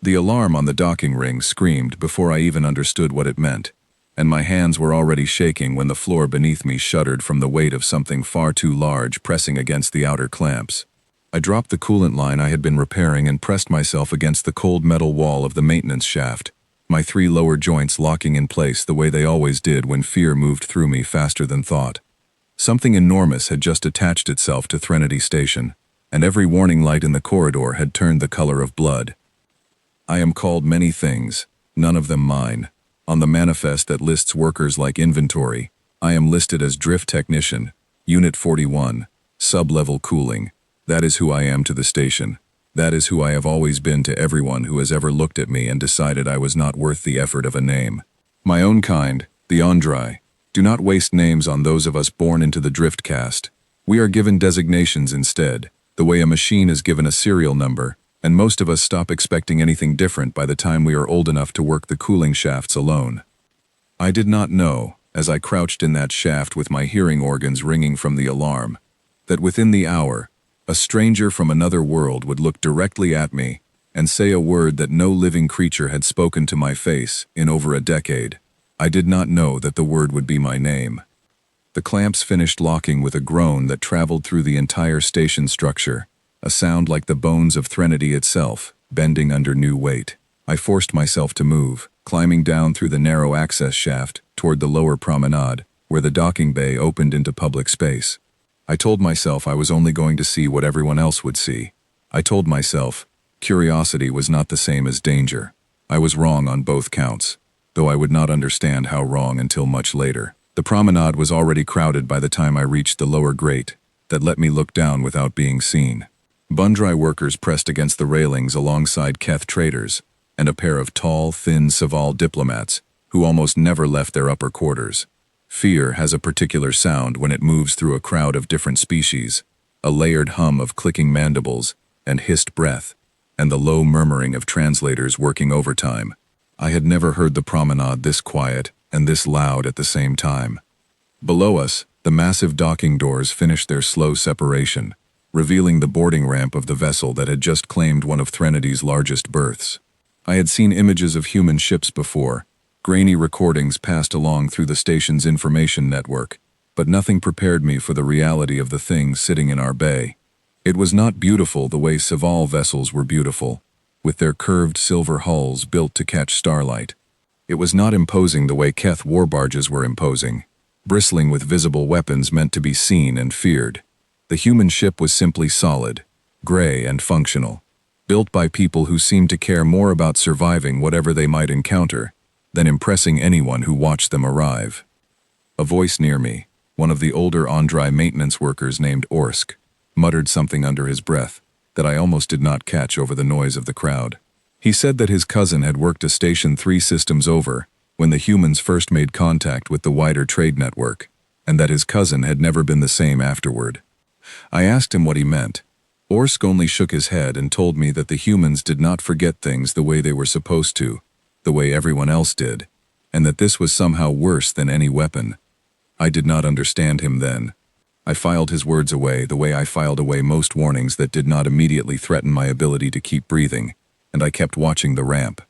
The alarm on the docking ring screamed before I even understood what it meant, and my hands were already shaking when the floor beneath me shuddered from the weight of something far too large pressing against the outer clamps. I dropped the coolant line I had been repairing and pressed myself against the cold metal wall of the maintenance shaft, my 3 lower joints locking in place the way they always did when fear moved through me faster than thought. Something enormous had just attached itself to Threnody Station, and every warning light in the corridor had turned the color of blood. I am called many things, none of them mine. On the manifest that lists workers like inventory, I am listed as Drift Technician, Unit 41, Sub-Level Cooling. That is who I am to the station. That is who I have always been to everyone who has ever looked at me and decided I was not worth the effort of a name. My own kind, the Andrai, do not waste names on those of us born into the Drift caste. We are given designations instead, the way a machine is given a serial number, and most of us stop expecting anything different by the time we are old enough to work the cooling shafts alone. I did not know, as I crouched in that shaft with my hearing organs ringing from the alarm, that within the hour, a stranger from another world would look directly at me and say a word that no living creature had spoken to my face in over a decade. I did not know that the word would be my name. The clamps finished locking with a groan that traveled through the entire station structure, a sound like the bones of Threnody itself, bending under new weight. I forced myself to move, climbing down through the narrow access shaft toward the lower promenade, where the docking bay opened into public space. I told myself I was only going to see what everyone else would see. I told myself curiosity was not the same as danger. I was wrong on both counts, though I would not understand how wrong until much later. The promenade was already crowded by the time I reached the lower grate that let me look down without being seen. Bundry workers pressed against the railings alongside Keth traders and a pair of tall, thin Saval diplomats who almost never left their upper quarters. Fear has a particular sound when it moves through a crowd of different species, a layered hum of clicking mandibles and hissed breath, and the low murmuring of translators working overtime. I had never heard the promenade this quiet and this loud at the same time. Below us, the massive docking doors finished their slow separation, revealing the boarding ramp of the vessel that had just claimed one of Threnodi's largest berths. I had seen images of human ships before, grainy recordings passed along through the station's information network, but nothing prepared me for the reality of the things sitting in our bay. It was not beautiful the way Saval vessels were beautiful, with their curved silver hulls built to catch starlight. It was not imposing the way Keth war barges were imposing, bristling with visible weapons meant to be seen and feared. The human ship was simply solid, gray and functional, built by people who seemed to care more about surviving whatever they might encounter than impressing anyone who watched them arrive. A voice near me, one of the older Andrai maintenance workers named Orsk, muttered something under his breath that I almost did not catch over the noise of the crowd. He said that his cousin had worked a Station 3 systems over when the humans first made contact with the wider trade network, and that his cousin had never been the same afterward. I asked him what he meant. Orsk only shook his head and told me that the humans did not forget things the way they were supposed to, the way everyone else did, and that this was somehow worse than any weapon. I did not understand him then. I filed his words away the way I filed away most warnings that did not immediately threaten my ability to keep breathing, and I kept watching the ramp.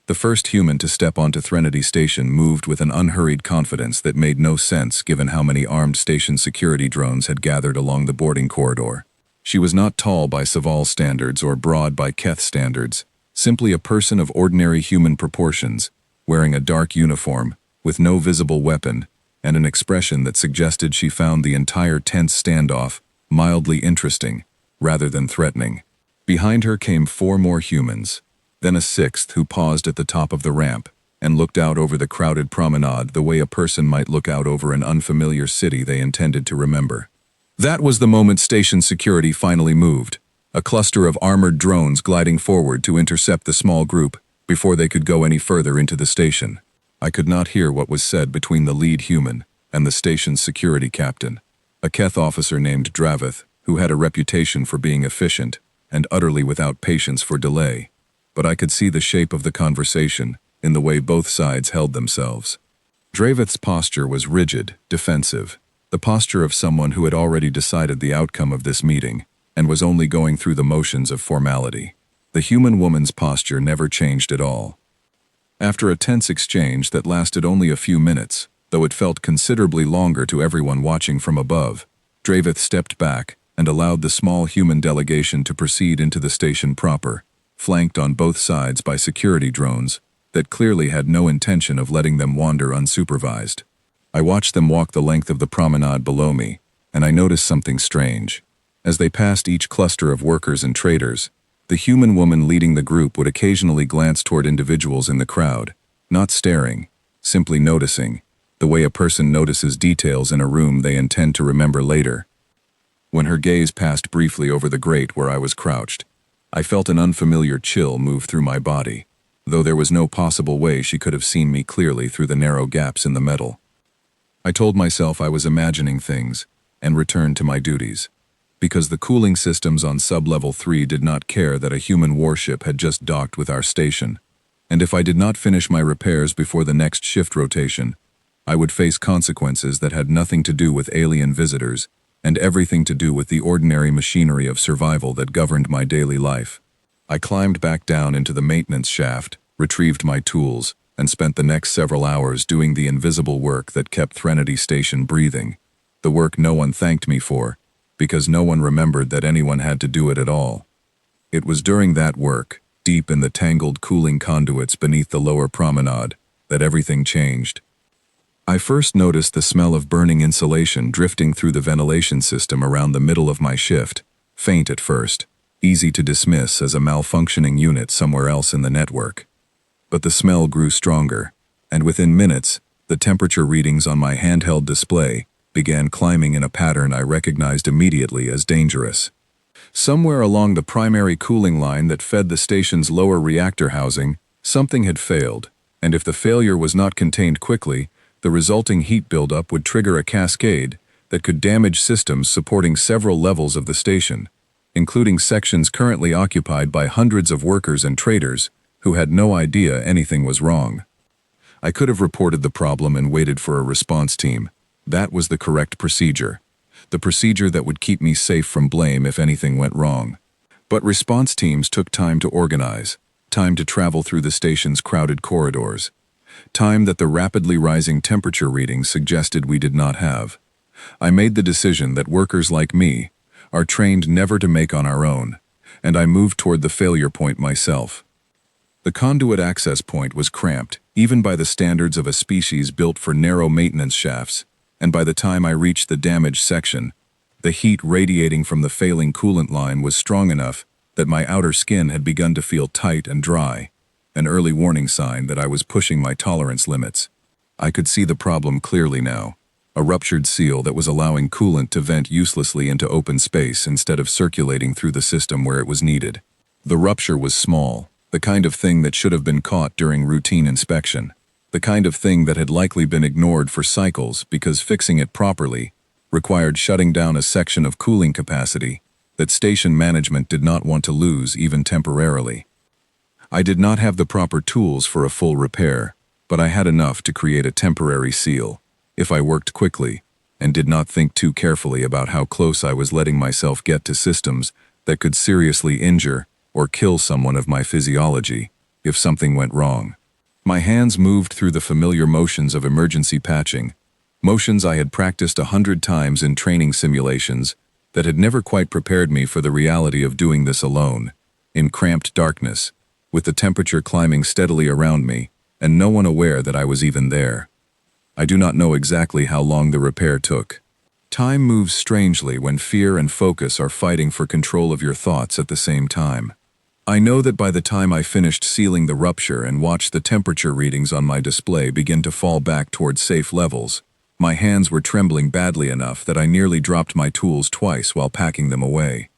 The first human to step onto Threnody Station moved with an unhurried confidence that made no sense given how many armed station security drones had gathered along the boarding corridor. She was not tall by Saval standards or broad by Keth standards, simply a person of ordinary human proportions, wearing a dark uniform, with no visible weapon, and an expression that suggested she found the entire tense standoff mildly interesting, rather than threatening. Behind her came 4 more humans, then a 6th who paused at the top of the ramp and looked out over the crowded promenade the way a person might look out over an unfamiliar city they intended to remember. That was the moment station security finally moved, a cluster of armored drones gliding forward to intercept the small group before they could go any further into the station. I could not hear what was said between the lead human and the station's security captain, a Keth officer named Dravith, who had a reputation for being efficient and utterly without patience for delay. But I could see the shape of the conversation in the way both sides held themselves. Dravith's posture was rigid, defensive, the posture of someone who had already decided the outcome of this meeting and was only going through the motions of formality. The human woman's posture never changed at all. After a tense exchange that lasted only a few minutes, though it felt considerably longer to everyone watching from above, Dravith stepped back and allowed the small human delegation to proceed into the station proper, flanked on both sides by security drones that clearly had no intention of letting them wander unsupervised. I watched them walk the length of the promenade below me, and I noticed something strange. As they passed each cluster of workers and traders, the human woman leading the group would occasionally glance toward individuals in the crowd, not staring, simply noticing, the way a person notices details in a room they intend to remember later. When her gaze passed briefly over the grate where I was crouched, I felt an unfamiliar chill move through my body, though there was no possible way she could have seen me clearly through the narrow gaps in the metal. I told myself I was imagining things, and returned to my duties, because the cooling systems on Sub-Level 3 did not care that a human warship had just docked with our station, and if I did not finish my repairs before the next shift rotation, I would face consequences that had nothing to do with alien visitors and everything to do with the ordinary machinery of survival that governed my daily life. I climbed back down into the maintenance shaft, retrieved my tools, and spent the next several hours doing the invisible work that kept Threnody Station breathing, the work no one thanked me for, because no one remembered that anyone had to do it at all. It was during that work, deep in the tangled cooling conduits beneath the lower promenade, that everything changed. I first noticed the smell of burning insulation drifting through the ventilation system around the middle of my shift, faint at first, easy to dismiss as a malfunctioning unit somewhere else in the network. But the smell grew stronger, and within minutes, the temperature readings on my handheld display began climbing in a pattern I recognized immediately as dangerous. Somewhere along the primary cooling line that fed the station's lower reactor housing, something had failed, and if the failure was not contained quickly, the resulting heat buildup would trigger a cascade that could damage systems supporting several levels of the station, including sections currently occupied by hundreds of workers and traders who had no idea anything was wrong. I could have reported the problem and waited for a response team. That was the correct procedure. The procedure that would keep me safe from blame if anything went wrong. But response teams took time to organize, time to travel through the station's crowded corridors, time that the rapidly rising temperature readings suggested we did not have. I made the decision that workers like me are trained never to make on our own, and I moved toward the failure point myself. The conduit access point was cramped, even by the standards of a species built for narrow maintenance shafts, and by the time I reached the damaged section, the heat radiating from the failing coolant line was strong enough that my outer skin had begun to feel tight and dry, an early warning sign that I was pushing my tolerance limits. I could see the problem clearly now, a ruptured seal that was allowing coolant to vent uselessly into open space instead of circulating through the system where it was needed. The rupture was small, the kind of thing that should have been caught during routine inspection, the kind of thing that had likely been ignored for cycles because fixing it properly required shutting down a section of cooling capacity that station management did not want to lose even temporarily. I did not have the proper tools for a full repair, but I had enough to create a temporary seal, if I worked quickly, and did not think too carefully about how close I was letting myself get to systems that could seriously injure or kill someone of my physiology if something went wrong. My hands moved through the familiar motions of emergency patching, motions I had practiced 100 times in training simulations that had never quite prepared me for the reality of doing this alone, in cramped darkness, with the temperature climbing steadily around me, and no one aware that I was even there. I do not know exactly how long the repair took. Time moves strangely when fear and focus are fighting for control of your thoughts at the same time. I know that by the time I finished sealing the rupture and watched the temperature readings on my display begin to fall back toward safe levels, my hands were trembling badly enough that I nearly dropped my tools twice while packing them away.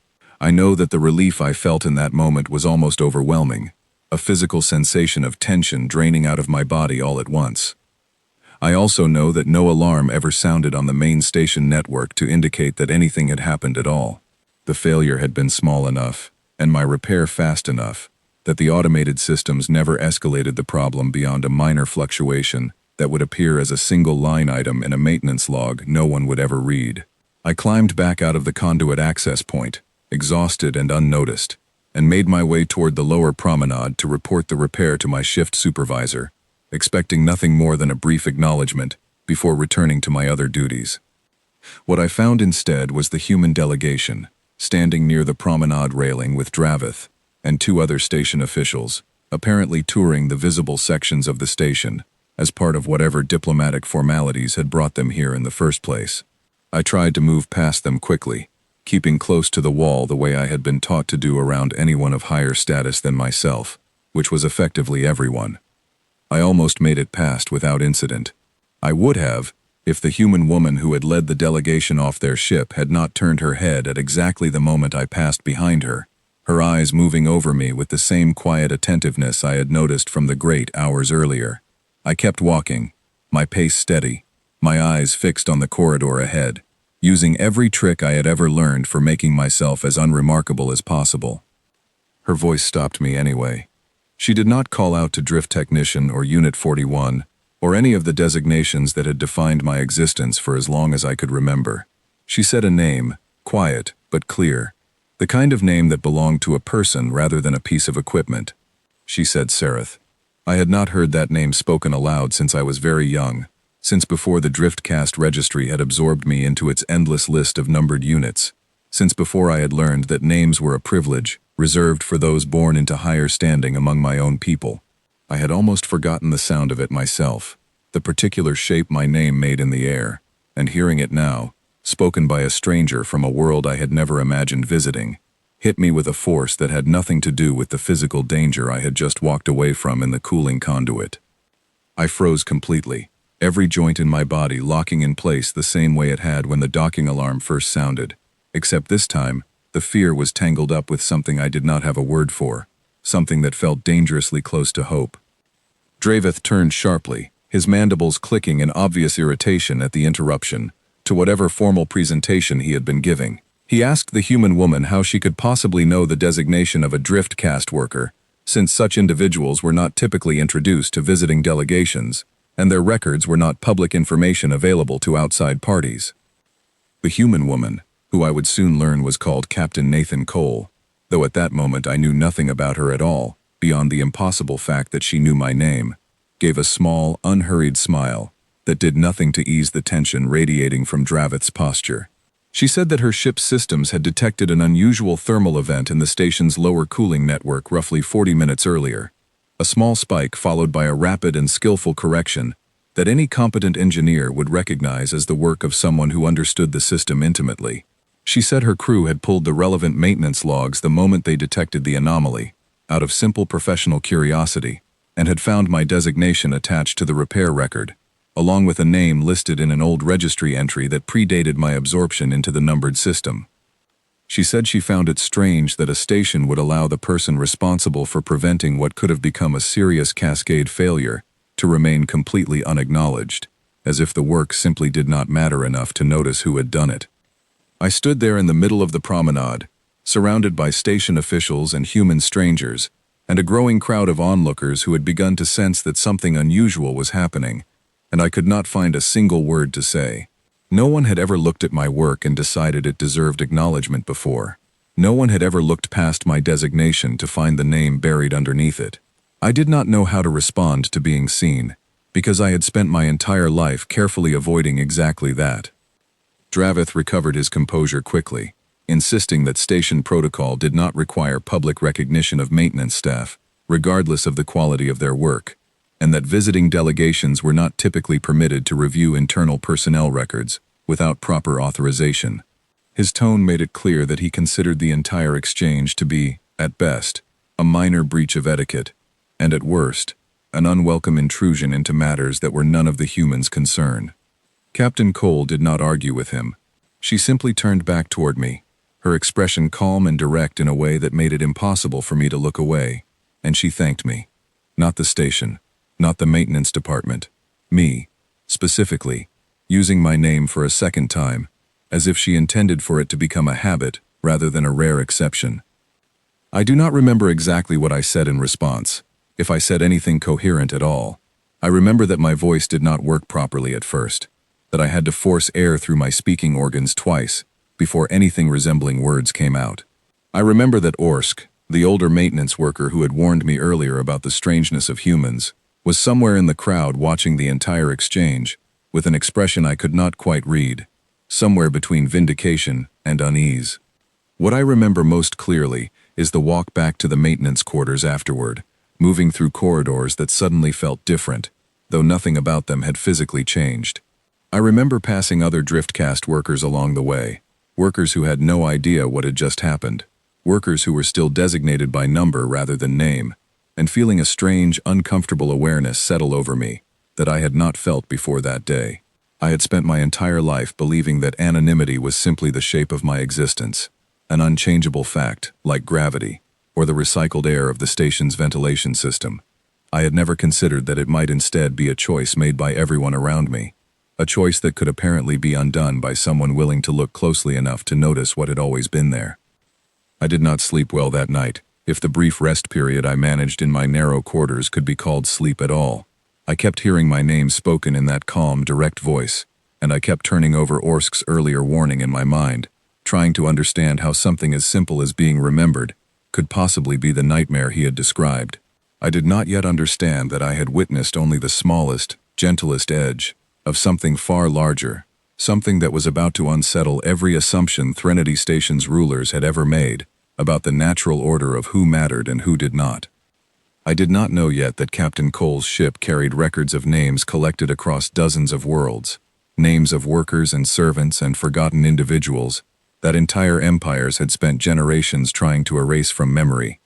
I know that the relief I felt in that moment was almost overwhelming, a physical sensation of tension draining out of my body all at once. I also know that no alarm ever sounded on the main station network to indicate that anything had happened at all. The failure had been small enough, and my repair fast enough, that the automated systems never escalated the problem beyond a minor fluctuation that would appear as a single line item in a maintenance log no one would ever read. I climbed back out of the conduit access point, exhausted and unnoticed, and made my way toward the lower promenade to report the repair to my shift supervisor, expecting nothing more than a brief acknowledgement before returning to my other duties. What I found instead was the human delegation, standing near the promenade railing with Dravith and two other station officials, apparently touring the visible sections of the station as part of whatever diplomatic formalities had brought them here in the first place. I tried to move past them quickly, keeping close to the wall the way I had been taught to do around anyone of higher status than myself, which was effectively everyone. I almost made it past without incident. I would have, if the human woman who had led the delegation off their ship had not turned her head at exactly the moment I passed behind her, her eyes moving over me with the same quiet attentiveness I had noticed from the grate hours earlier. I kept walking, my pace steady, my eyes fixed on the corridor ahead, using every trick I had ever learned for making myself as unremarkable as possible. Her voice stopped me anyway. She did not call out to Drift Technician or Unit 41, or any of the designations that had defined my existence for as long as I could remember. She said a name, quiet but clear, the kind of name that belonged to a person rather than a piece of equipment. She said Sereth. I had not heard that name spoken aloud since I was very young, since before the Driftcast registry had absorbed me into its endless list of numbered units, since before I had learned that names were a privilege reserved for those born into higher standing among my own people. I had almost forgotten the sound of it myself, the particular shape my name made in the air, and hearing it now, spoken by a stranger from a world I had never imagined visiting, hit me with a force that had nothing to do with the physical danger I had just walked away from in the cooling conduit. I froze completely, every joint in my body locking in place the same way it had when the docking alarm first sounded, except this time, the fear was tangled up with something I did not have a word for, something that felt dangerously close to hope. Dravith turned sharply, his mandibles clicking in obvious irritation at the interruption to whatever formal presentation he had been giving. He asked the human woman how she could possibly know the designation of a Driftcast worker, since such individuals were not typically introduced to visiting delegations, and their records were not public information available to outside parties. The human woman, who I would soon learn was called Captain Nathan Cole, though at that moment I knew nothing about her at all, beyond the impossible fact that she knew my name, gave a small, unhurried smile that did nothing to ease the tension radiating from Dravith's posture. She said that her ship's systems had detected an unusual thermal event in the station's lower cooling network roughly 40 minutes earlier, a small spike followed by a rapid and skillful correction that any competent engineer would recognize as the work of someone who understood the system intimately. She said her crew had pulled the relevant maintenance logs the moment they detected the anomaly, out of simple professional curiosity, and had found my designation attached to the repair record, along with a name listed in an old registry entry that predated my absorption into the numbered system. She said she found it strange that a station would allow the person responsible for preventing what could have become a serious cascade failure to remain completely unacknowledged, as if the work simply did not matter enough to notice who had done it. I stood there in the middle of the promenade, surrounded by station officials and human strangers, and a growing crowd of onlookers who had begun to sense that something unusual was happening, and I could not find a single word to say. No one had ever looked at my work and decided it deserved acknowledgement before. No one had ever looked past my designation to find the name buried underneath it. I did not know how to respond to being seen, because I had spent my entire life carefully avoiding exactly that. Dravith recovered his composure quickly, insisting that station protocol did not require public recognition of maintenance staff, regardless of the quality of their work, and that visiting delegations were not typically permitted to review internal personnel records without proper authorization. His tone made it clear that he considered the entire exchange to be, at best, a minor breach of etiquette, and at worst, an unwelcome intrusion into matters that were none of the humans' concern. Captain Cole did not argue with him. She simply turned back toward me, her expression calm and direct in a way that made it impossible for me to look away, and she thanked me. Not the station, not the maintenance department. Me, specifically, using my name for a second time, as if she intended for it to become a habit rather than a rare exception. I do not remember exactly what I said in response, if I said anything coherent at all. I remember that my voice did not work properly at first, that I had to force air through my speaking organs twice before anything resembling words came out. I remember that Orsk, The older maintenance worker who had warned me earlier about the strangeness of humans was somewhere in the crowd watching the entire exchange, with an expression I could not quite read, somewhere between vindication and unease. What I remember most clearly is the walk back to the maintenance quarters afterward, moving through corridors that suddenly felt different, though nothing about them had physically changed. I remember passing other Driftcast workers along the way, workers who had no idea what had just happened, workers who were still designated by number rather than name, and feeling a strange, uncomfortable awareness settle over me that I had not felt before that day. I had spent my entire life believing that anonymity was simply the shape of my existence, an unchangeable fact, like gravity, or the recycled air of the station's ventilation system. I had never considered that it might instead be a choice made by everyone around me, a choice that could apparently be undone by someone willing to look closely enough to notice what had always been there. I did not sleep well that night, if the brief rest period I managed in my narrow quarters could be called sleep at all. I kept hearing my name spoken in that calm, direct voice, and I kept turning over Orsk's earlier warning in my mind, trying to understand how something as simple as being remembered could possibly be the nightmare he had described. I did not yet understand that I had witnessed only the smallest, gentlest edge of something far larger, something that was about to unsettle every assumption Threnody Station's rulers had ever made about the natural order of who mattered and who did not. I did not know yet that Captain Cole's ship carried records of names collected across dozens of worlds, names of workers and servants and forgotten individuals that entire empires had spent generations trying to erase from memory.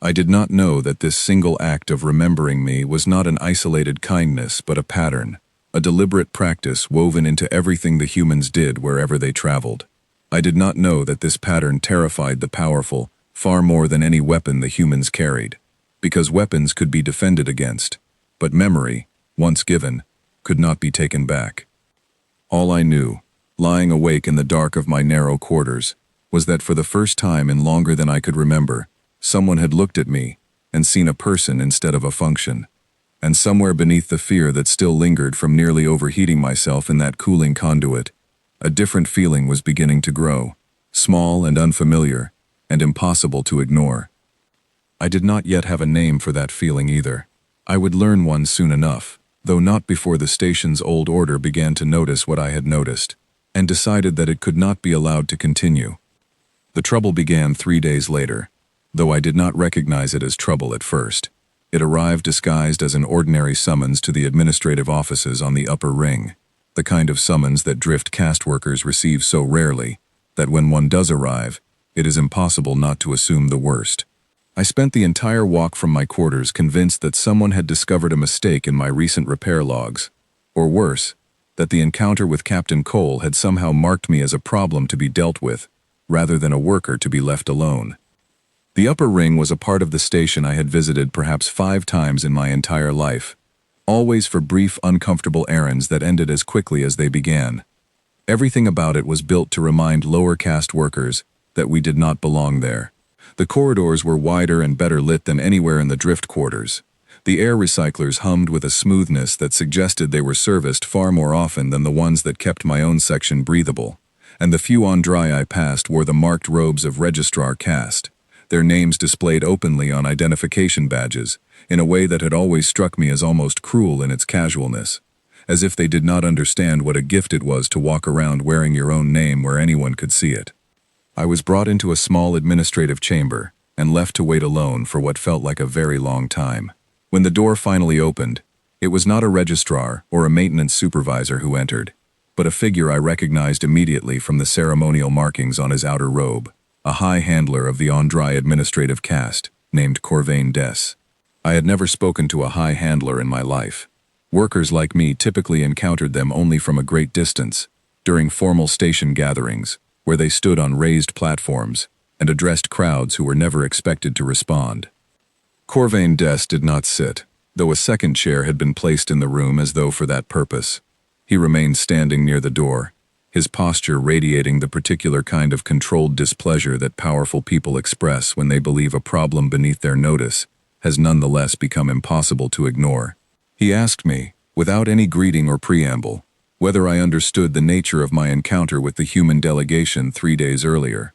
I did not know that this single act of remembering me was not an isolated kindness but a pattern, a deliberate practice woven into everything the humans did wherever they traveled. I did not know that this pattern terrified the powerful far more than any weapon the humans carried, because weapons could be defended against, but memory, once given, could not be taken back. All I knew, lying awake in the dark of my narrow quarters, was that for the first time in longer than I could remember, someone had looked at me and seen a person instead of a function. And somewhere beneath the fear that still lingered from nearly overheating myself in that cooling conduit, a different feeling was beginning to grow, small and unfamiliar, and impossible to ignore. I did not yet have a name for that feeling either. I would learn one soon enough, though not before the station's old order began to notice what I had noticed, and decided that it could not be allowed to continue. The trouble began 3 days later, though I did not recognize it as trouble at first. It arrived disguised as an ordinary summons to the administrative offices on the upper ring, the kind of summons that drift cast workers receive so rarely that when one does arrive, it is impossible not to assume the worst. I spent the entire walk from my quarters convinced that someone had discovered a mistake in my recent repair logs, or worse, that the encounter with Captain Cole had somehow marked me as a problem to be dealt with, rather than a worker to be left alone. The upper ring was a part of the station I had visited perhaps 5 times in my entire life, always for brief, uncomfortable errands that ended as quickly as they began. Everything about it was built to remind lower caste workers that we did not belong there. The corridors were wider and better lit than anywhere in the drift quarters. The air recyclers hummed with a smoothness that suggested they were serviced far more often than the ones that kept my own section breathable, and the few on dry I passed wore the marked robes of registrar caste, their names displayed openly on identification badges, in a way that had always struck me as almost cruel in its casualness, as if they did not understand what a gift it was to walk around wearing your own name where anyone could see it. I was brought into a small administrative chamber and left to wait alone for what felt like a very long time. When the door finally opened, it was not a registrar or a maintenance supervisor who entered, but a figure I recognized immediately from the ceremonial markings on his outer robe, a high handler of the Andrai administrative caste, named Corvain Des. I had never spoken to a high handler in my life. Workers like me typically encountered them only from a great distance, during formal station gatherings, where they stood on raised platforms and addressed crowds who were never expected to respond. Corvain Des did not sit, though a second chair had been placed in the room as though for that purpose. He remained standing near the door, his posture radiating the particular kind of controlled displeasure that powerful people express when they believe a problem beneath their notice has nonetheless become impossible to ignore. He asked me, without any greeting or preamble, whether I understood the nature of my encounter with the human delegation 3 days earlier.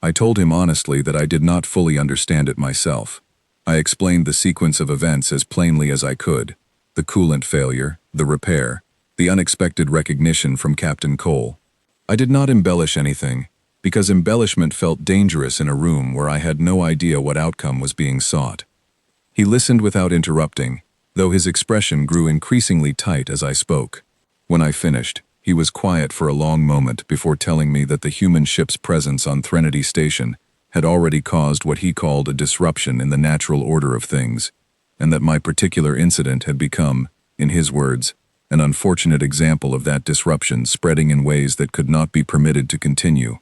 I told him honestly that I did not fully understand it myself. I explained the sequence of events as plainly as I could: the coolant failure, the repair, the unexpected recognition from Captain Cole. I did not embellish anything, because embellishment felt dangerous in a room where I had no idea what outcome was being sought. He listened without interrupting, though his expression grew increasingly tight as I spoke. When I finished, he was quiet for a long moment before telling me that the human ship's presence on Threnody Station had already caused what he called a disruption in the natural order of things, and that my particular incident had become, in his words, an unfortunate example of that disruption spreading in ways that could not be permitted to continue.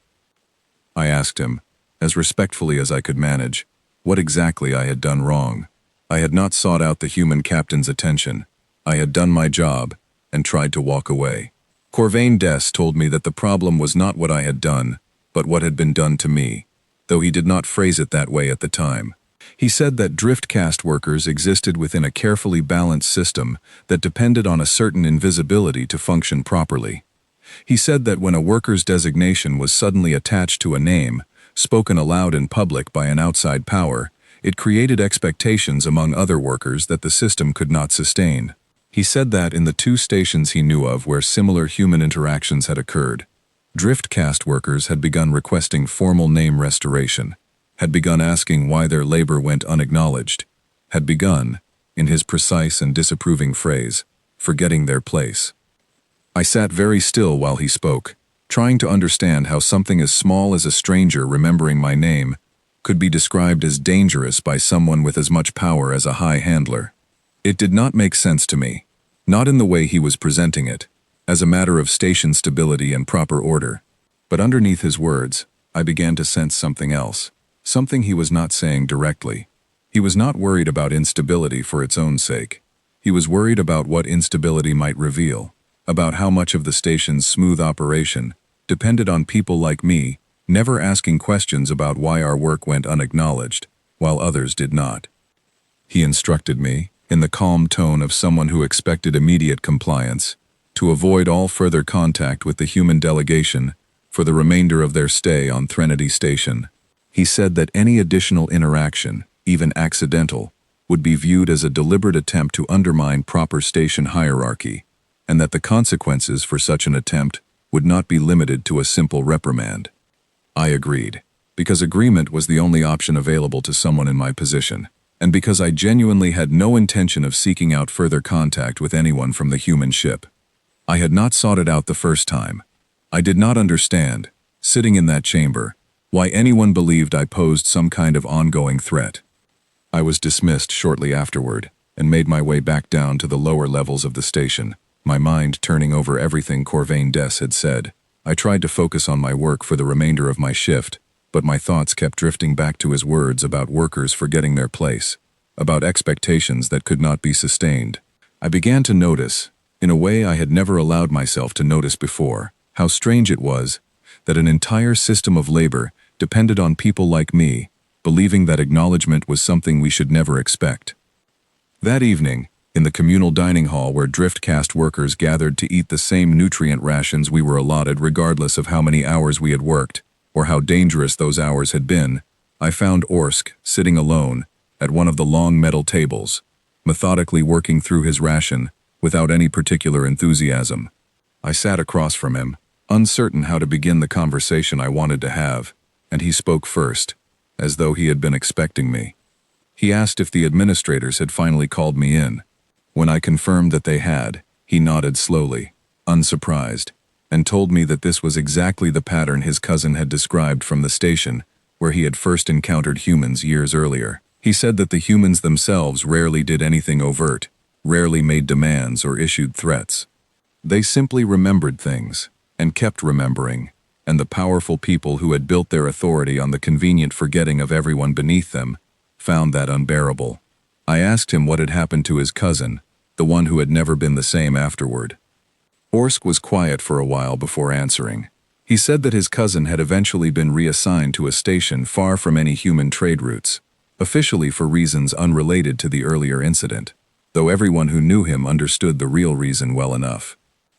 I asked him, as respectfully as I could manage, what exactly I had done wrong. I had not sought out the human captain's attention. I had done my job and tried to walk away. Corvain Des told me that the problem was not what I had done, but what had been done to me, though he did not phrase it that way at the time. He said that driftcast workers existed within a carefully balanced system that depended on a certain invisibility to function properly. He said that when a worker's designation was suddenly attached to a name, spoken aloud in public by an outside power, it created expectations among other workers that the system could not sustain. He said that in the 2 stations he knew of where similar human interactions had occurred, driftcast workers had begun requesting formal name restoration, had begun asking why their labor went unacknowledged, had begun, in his precise and disapproving phrase, forgetting their place. I sat very still while he spoke, trying to understand how something as small as a stranger remembering my name could be described as dangerous by someone with as much power as a high handler. It did not make sense to me, not in the way he was presenting it, as a matter of station stability and proper order. But underneath his words, I began to sense something else, something he was not saying directly. He was not worried about instability for its own sake. He was worried about what instability might reveal, about how much of the station's smooth operation depended on people like me never asking questions about why our work went unacknowledged, while others did not. He instructed me, in the calm tone of someone who expected immediate compliance, to avoid all further contact with the human delegation for the remainder of their stay on Threnody Station. He said that any additional interaction, even accidental, would be viewed as a deliberate attempt to undermine proper station hierarchy, and that the consequences for such an attempt would not be limited to a simple reprimand. I agreed, because agreement was the only option available to someone in my position, and because I genuinely had no intention of seeking out further contact with anyone from the human ship. I had not sought it out the first time. I did not understand, sitting in that chamber, why anyone believed I posed some kind of ongoing threat. I was dismissed shortly afterward, and made my way back down to the lower levels of the station, my mind turning over everything Corvain Des had said. I tried to focus on my work for the remainder of my shift, but my thoughts kept drifting back to his words about workers forgetting their place, about expectations that could not be sustained. I began to notice, in a way I had never allowed myself to notice before, how strange it was that an entire system of labor depended on people like me, believing that acknowledgement was something we should never expect. That evening, in the communal dining hall where driftcast workers gathered to eat the same nutrient rations we were allotted regardless of how many hours we had worked, or how dangerous those hours had been, I found Orsk sitting alone at one of the long metal tables, methodically working through his ration without any particular enthusiasm. I sat across from him, uncertain how to begin the conversation I wanted to have, and he spoke first, as though he had been expecting me. He asked if the administrators had finally called me in. When I confirmed that they had, he nodded slowly, unsurprised, and told me that this was exactly the pattern his cousin had described from the station where he had first encountered humans years earlier. He said that the humans themselves rarely did anything overt, rarely made demands or issued threats. They simply remembered things, and kept remembering, and the powerful people who had built their authority on the convenient forgetting of everyone beneath them found that unbearable. I asked him what had happened to his cousin, the one who had never been the same afterward. Orsk was quiet for a while before answering. He said that his cousin had eventually been reassigned to a station far from any human trade routes, officially for reasons unrelated to the earlier incident, though everyone who knew him understood the real reason well enough.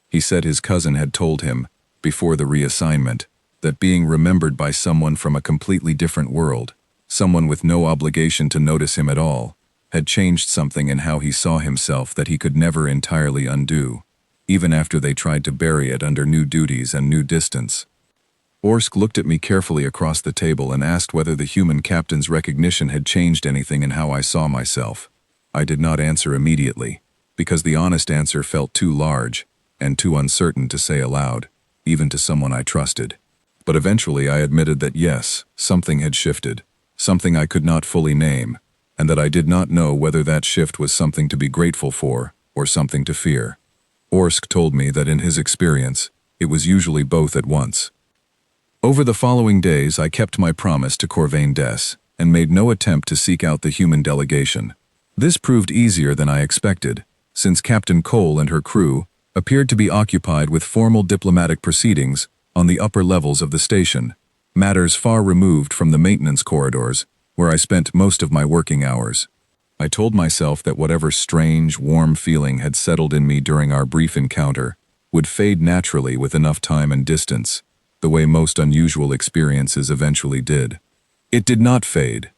He said his cousin had told him, before the reassignment, that being remembered by someone from a completely different world, someone with no obligation to notice him at all, had changed something in how he saw himself that he could never entirely undo, even after they tried to bury it under new duties and new distance. Orsk looked at me carefully across the table and asked whether the human captain's recognition had changed anything in how I saw myself. I did not answer immediately, because the honest answer felt too large and too uncertain to say aloud, even to someone I trusted. But eventually I admitted that yes, something had shifted, something I could not fully name, and that I did not know whether that shift was something to be grateful for or something to fear. Orsk told me that in his experience, it was usually both at once. Over the following days, I kept my promise to Corvain Des and made no attempt to seek out the human delegation. This proved easier than I expected, since Captain Cole and her crew appeared to be occupied with formal diplomatic proceedings on the upper levels of the station, matters far removed from the maintenance corridors, where I spent most of my working hours. I told myself that whatever strange, warm feeling had settled in me during our brief encounter would fade naturally with enough time and distance, the way most unusual experiences eventually did. It did not fade.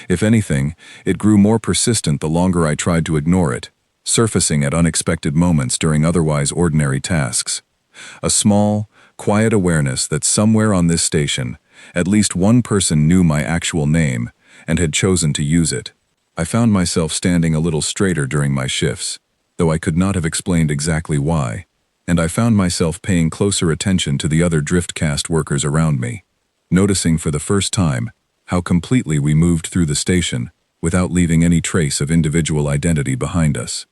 If anything, it grew more persistent the longer I tried to ignore it, surfacing at unexpected moments during otherwise ordinary tasks. A small, quiet awareness that somewhere on this station, at least one person knew my actual name and had chosen to use it. I found myself standing a little straighter during my shifts, though I could not have explained exactly why, and I found myself paying closer attention to the other driftcast workers around me, noticing for the first time how completely we moved through the station without leaving any trace of individual identity behind us.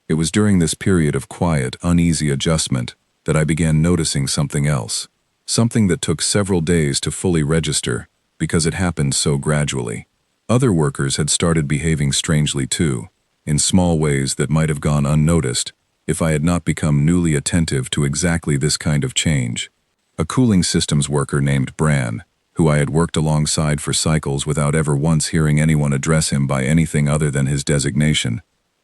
It was during this period of quiet, uneasy adjustment that I began noticing something else, something that took several days to fully register because it happened so gradually. Other workers had started behaving strangely too, in small ways that might have gone unnoticed if I had not become newly attentive to exactly this kind of change. A cooling systems worker named Bran, who I had worked alongside for cycles without ever once hearing anyone address him by anything other than his designation,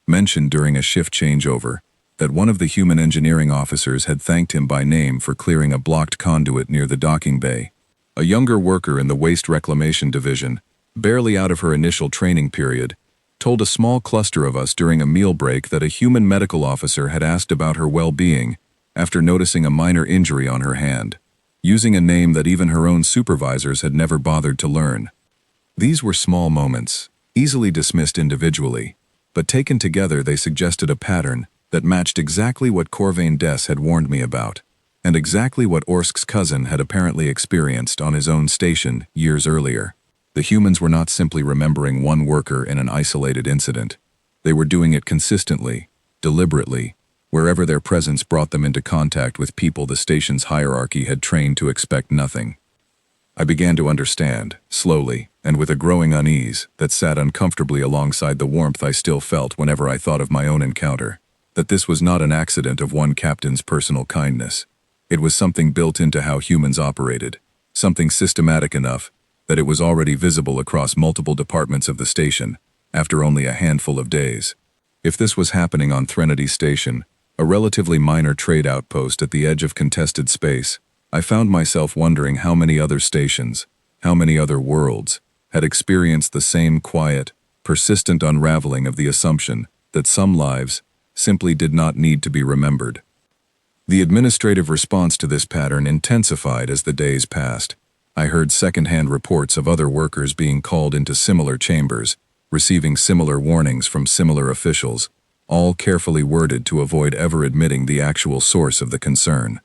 mentioned during a shift changeover that one of the human engineering officers had thanked him by name for clearing a blocked conduit near the docking bay. A younger worker in the waste reclamation division, barely out of her initial training period, told a small cluster of us during a meal break that a human medical officer had asked about her well-being after noticing a minor injury on her hand, using a name that even her own supervisors had never bothered to learn. These were small moments, easily dismissed individually, but taken together they suggested a pattern that matched exactly what Corvain Des had warned me about, and exactly what Orsk's cousin had apparently experienced on his own station years earlier. The humans were not simply remembering one worker in an isolated incident. They were doing it consistently, deliberately, wherever their presence brought them into contact with people the station's hierarchy had trained to expect nothing. I began to understand, slowly, and with a growing unease that sat uncomfortably alongside the warmth I still felt whenever I thought of my own encounter, that this was not an accident of one captain's personal kindness. It was something built into how humans operated, something systematic enough that it was already visible across multiple departments of the station, after only a handful of days. If this was happening on Threnody Station, a relatively minor trade outpost at the edge of contested space, I found myself wondering how many other stations, how many other worlds, had experienced the same quiet, persistent unraveling of the assumption that some lives simply did not need to be remembered. The administrative response to this pattern intensified as the days passed. I heard second-hand reports of other workers being called into similar chambers, receiving similar warnings from similar officials, all carefully worded to avoid ever admitting the actual source of the concern.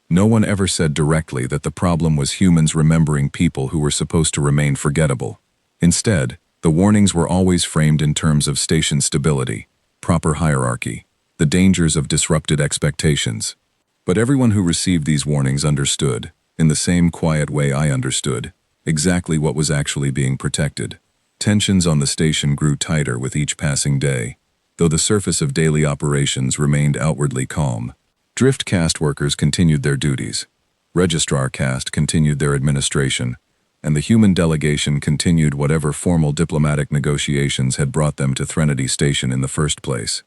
No one ever said directly that the problem was humans remembering people who were supposed to remain forgettable. Instead, the warnings were always framed in terms of station stability, proper hierarchy, the dangers of disrupted expectations. But everyone who received these warnings understood, in the same quiet way I understood, exactly what was actually being protected. Tensions on the station grew tighter with each passing day, though the surface of daily operations remained outwardly calm. Drift cast workers continued their duties, registrar cast continued their administration, and the human delegation continued whatever formal diplomatic negotiations had brought them to Threnody Station in the first place.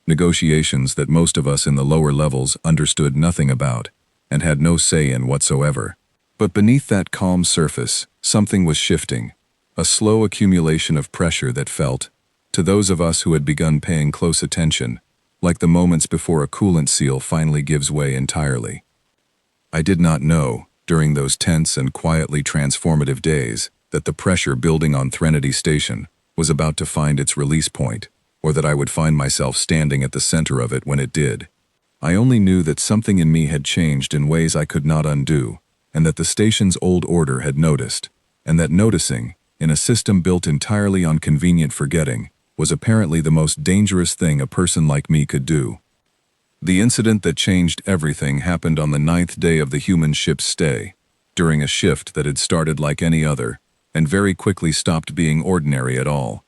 Negotiations that most of us in the lower levels understood nothing about, and had no say in whatsoever. But beneath that calm surface, something was shifting, a slow accumulation of pressure that felt, to those of us who had begun paying close attention, like the moments before a coolant seal finally gives way entirely. I did not know, during those tense and quietly transformative days, that the pressure building on Threnody Station was about to find its release point, or that I would find myself standing at the center of it when it did. I only knew that something in me had changed in ways I could not undo, and that the station's old order had noticed, and that noticing, in a system built entirely on convenient forgetting, was apparently the most dangerous thing a person like me could do. The incident that changed everything happened on the 9th day of the human ship's stay, during a shift that had started like any other, and very quickly stopped being ordinary at all.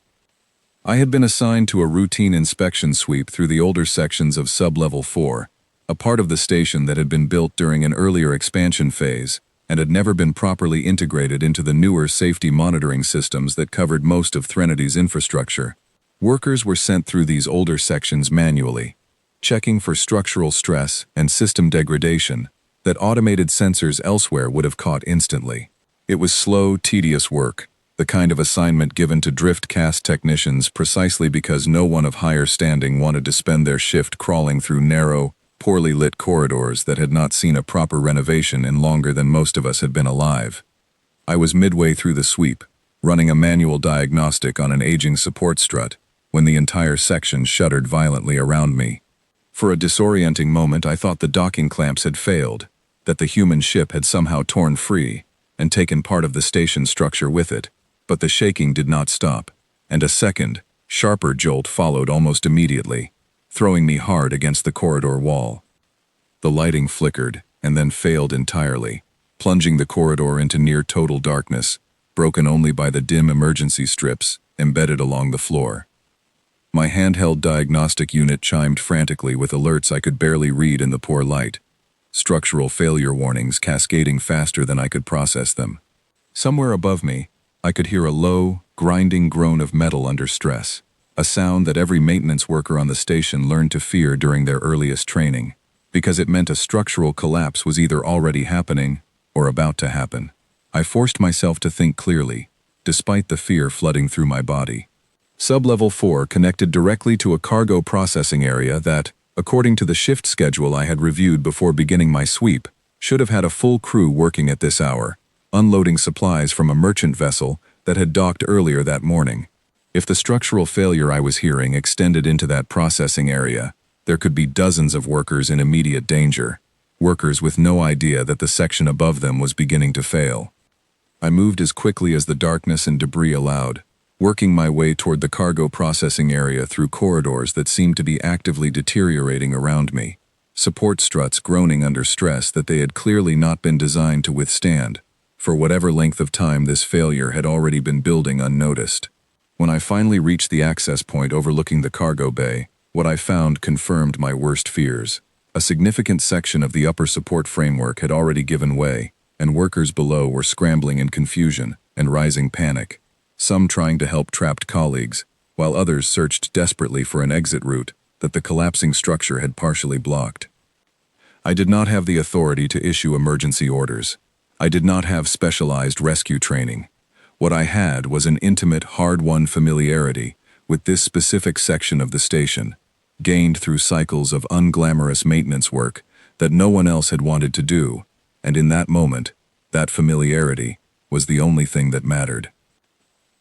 I had been assigned to a routine inspection sweep through the older sections of Sub-Level 4, a part of the station that had been built during an earlier expansion phase and had never been properly integrated into the newer safety monitoring systems that covered most of Threnity's infrastructure. Workers were sent through these older sections manually, checking for structural stress and system degradation that automated sensors elsewhere would have caught instantly. It was slow, tedious work, the kind of assignment given to drift cast technicians precisely because no one of higher standing wanted to spend their shift crawling through narrow, poorly lit corridors that had not seen a proper renovation in longer than most of us had been alive. I was midway through the sweep, running a manual diagnostic on an aging support strut, when the entire section shuddered violently around me. For a disorienting moment I thought the docking clamps had failed, that the human ship had somehow torn free and taken part of the station structure with it. But the shaking did not stop, and a second, sharper jolt followed almost immediately, throwing me hard against the corridor wall. The lighting flickered and then failed entirely, plunging the corridor into near total darkness, broken only by the dim emergency strips embedded along the floor. My handheld diagnostic unit chimed frantically with alerts I could barely read in the poor light, structural failure warnings cascading faster than I could process them. Somewhere above me, I could hear a low, grinding groan of metal under stress, a sound that every maintenance worker on the station learned to fear during their earliest training, because it meant a structural collapse was either already happening or about to happen. I forced myself to think clearly, despite the fear flooding through my body. Sub-Level 4 connected directly to a cargo processing area that, according to the shift schedule I had reviewed before beginning my sweep, should have had a full crew working at this hour, unloading supplies from a merchant vessel that had docked earlier that morning. If the structural failure I was hearing extended into that processing area, there could be dozens of workers in immediate danger, workers with no idea that the section above them was beginning to fail. I moved as quickly as the darkness and debris allowed, working my way toward the cargo processing area through corridors that seemed to be actively deteriorating around me, support struts groaning under stress that they had clearly not been designed to withstand. For whatever length of time this failure had already been building unnoticed. When I finally reached the access point overlooking the cargo bay, what I found confirmed my worst fears. A significant section of the upper support framework had already given way, and workers below were scrambling in confusion and rising panic, some trying to help trapped colleagues, while others searched desperately for an exit route that the collapsing structure had partially blocked. I did not have the authority to issue emergency orders. I did not have specialized rescue training. What I had was an intimate, hard-won familiarity with this specific section of the station, gained through cycles of unglamorous maintenance work that no one else had wanted to do, and in that moment, that familiarity was the only thing that mattered.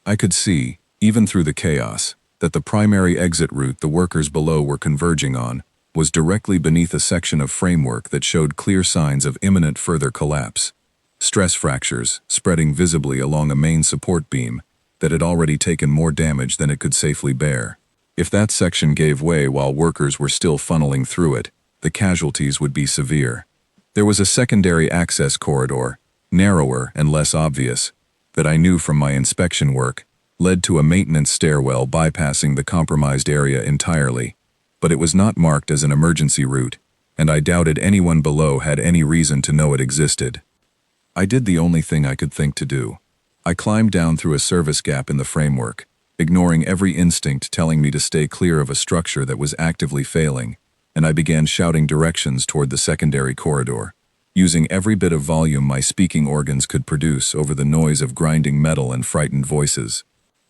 I could see, even through the chaos, that the primary exit route the workers below were converging on was directly beneath a section of framework that showed clear signs of imminent further collapse. Stress fractures spreading visibly along a main support beam that had already taken more damage than it could safely bear. If that section gave way while workers were still funneling through it, the casualties would be severe. There was a secondary access corridor, narrower and less obvious, that I knew from my inspection work, led to a maintenance stairwell bypassing the compromised area entirely, but it was not marked as an emergency route, and I doubted anyone below had any reason to know it existed. I did the only thing I could think to do. I climbed down through a service gap in the framework, ignoring every instinct telling me to stay clear of a structure that was actively failing, and I began shouting directions toward the secondary corridor. using every bit of volume my speaking organs could produce over the noise of grinding metal and frightened voices.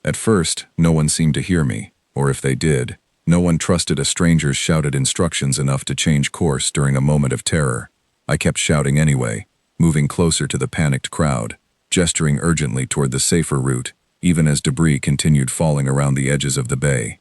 At first, no one seemed to hear me, or if they did, no one trusted a stranger's shouted instructions enough to change course during a moment of terror. I kept shouting anyway, moving closer to the panicked crowd, gesturing urgently toward the safer route, even as debris continued falling around the edges of the bay.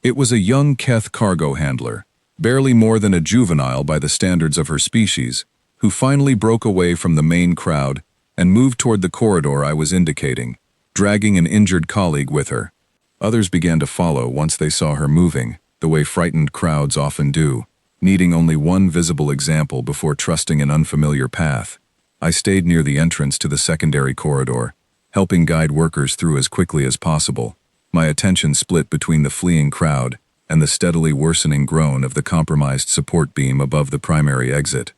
It was a young Keth cargo handler, barely more than a juvenile by the standards of her species, who finally broke away from the main crowd and moved toward the corridor I was indicating, dragging an injured colleague with her. Others began to follow once they saw her moving, the way frightened crowds often do, needing only one visible example before trusting an unfamiliar path. I stayed near the entrance to the secondary corridor, helping guide workers through as quickly as possible, my attention split between the fleeing crowd and the steadily worsening groan of the compromised support beam above the primary exit.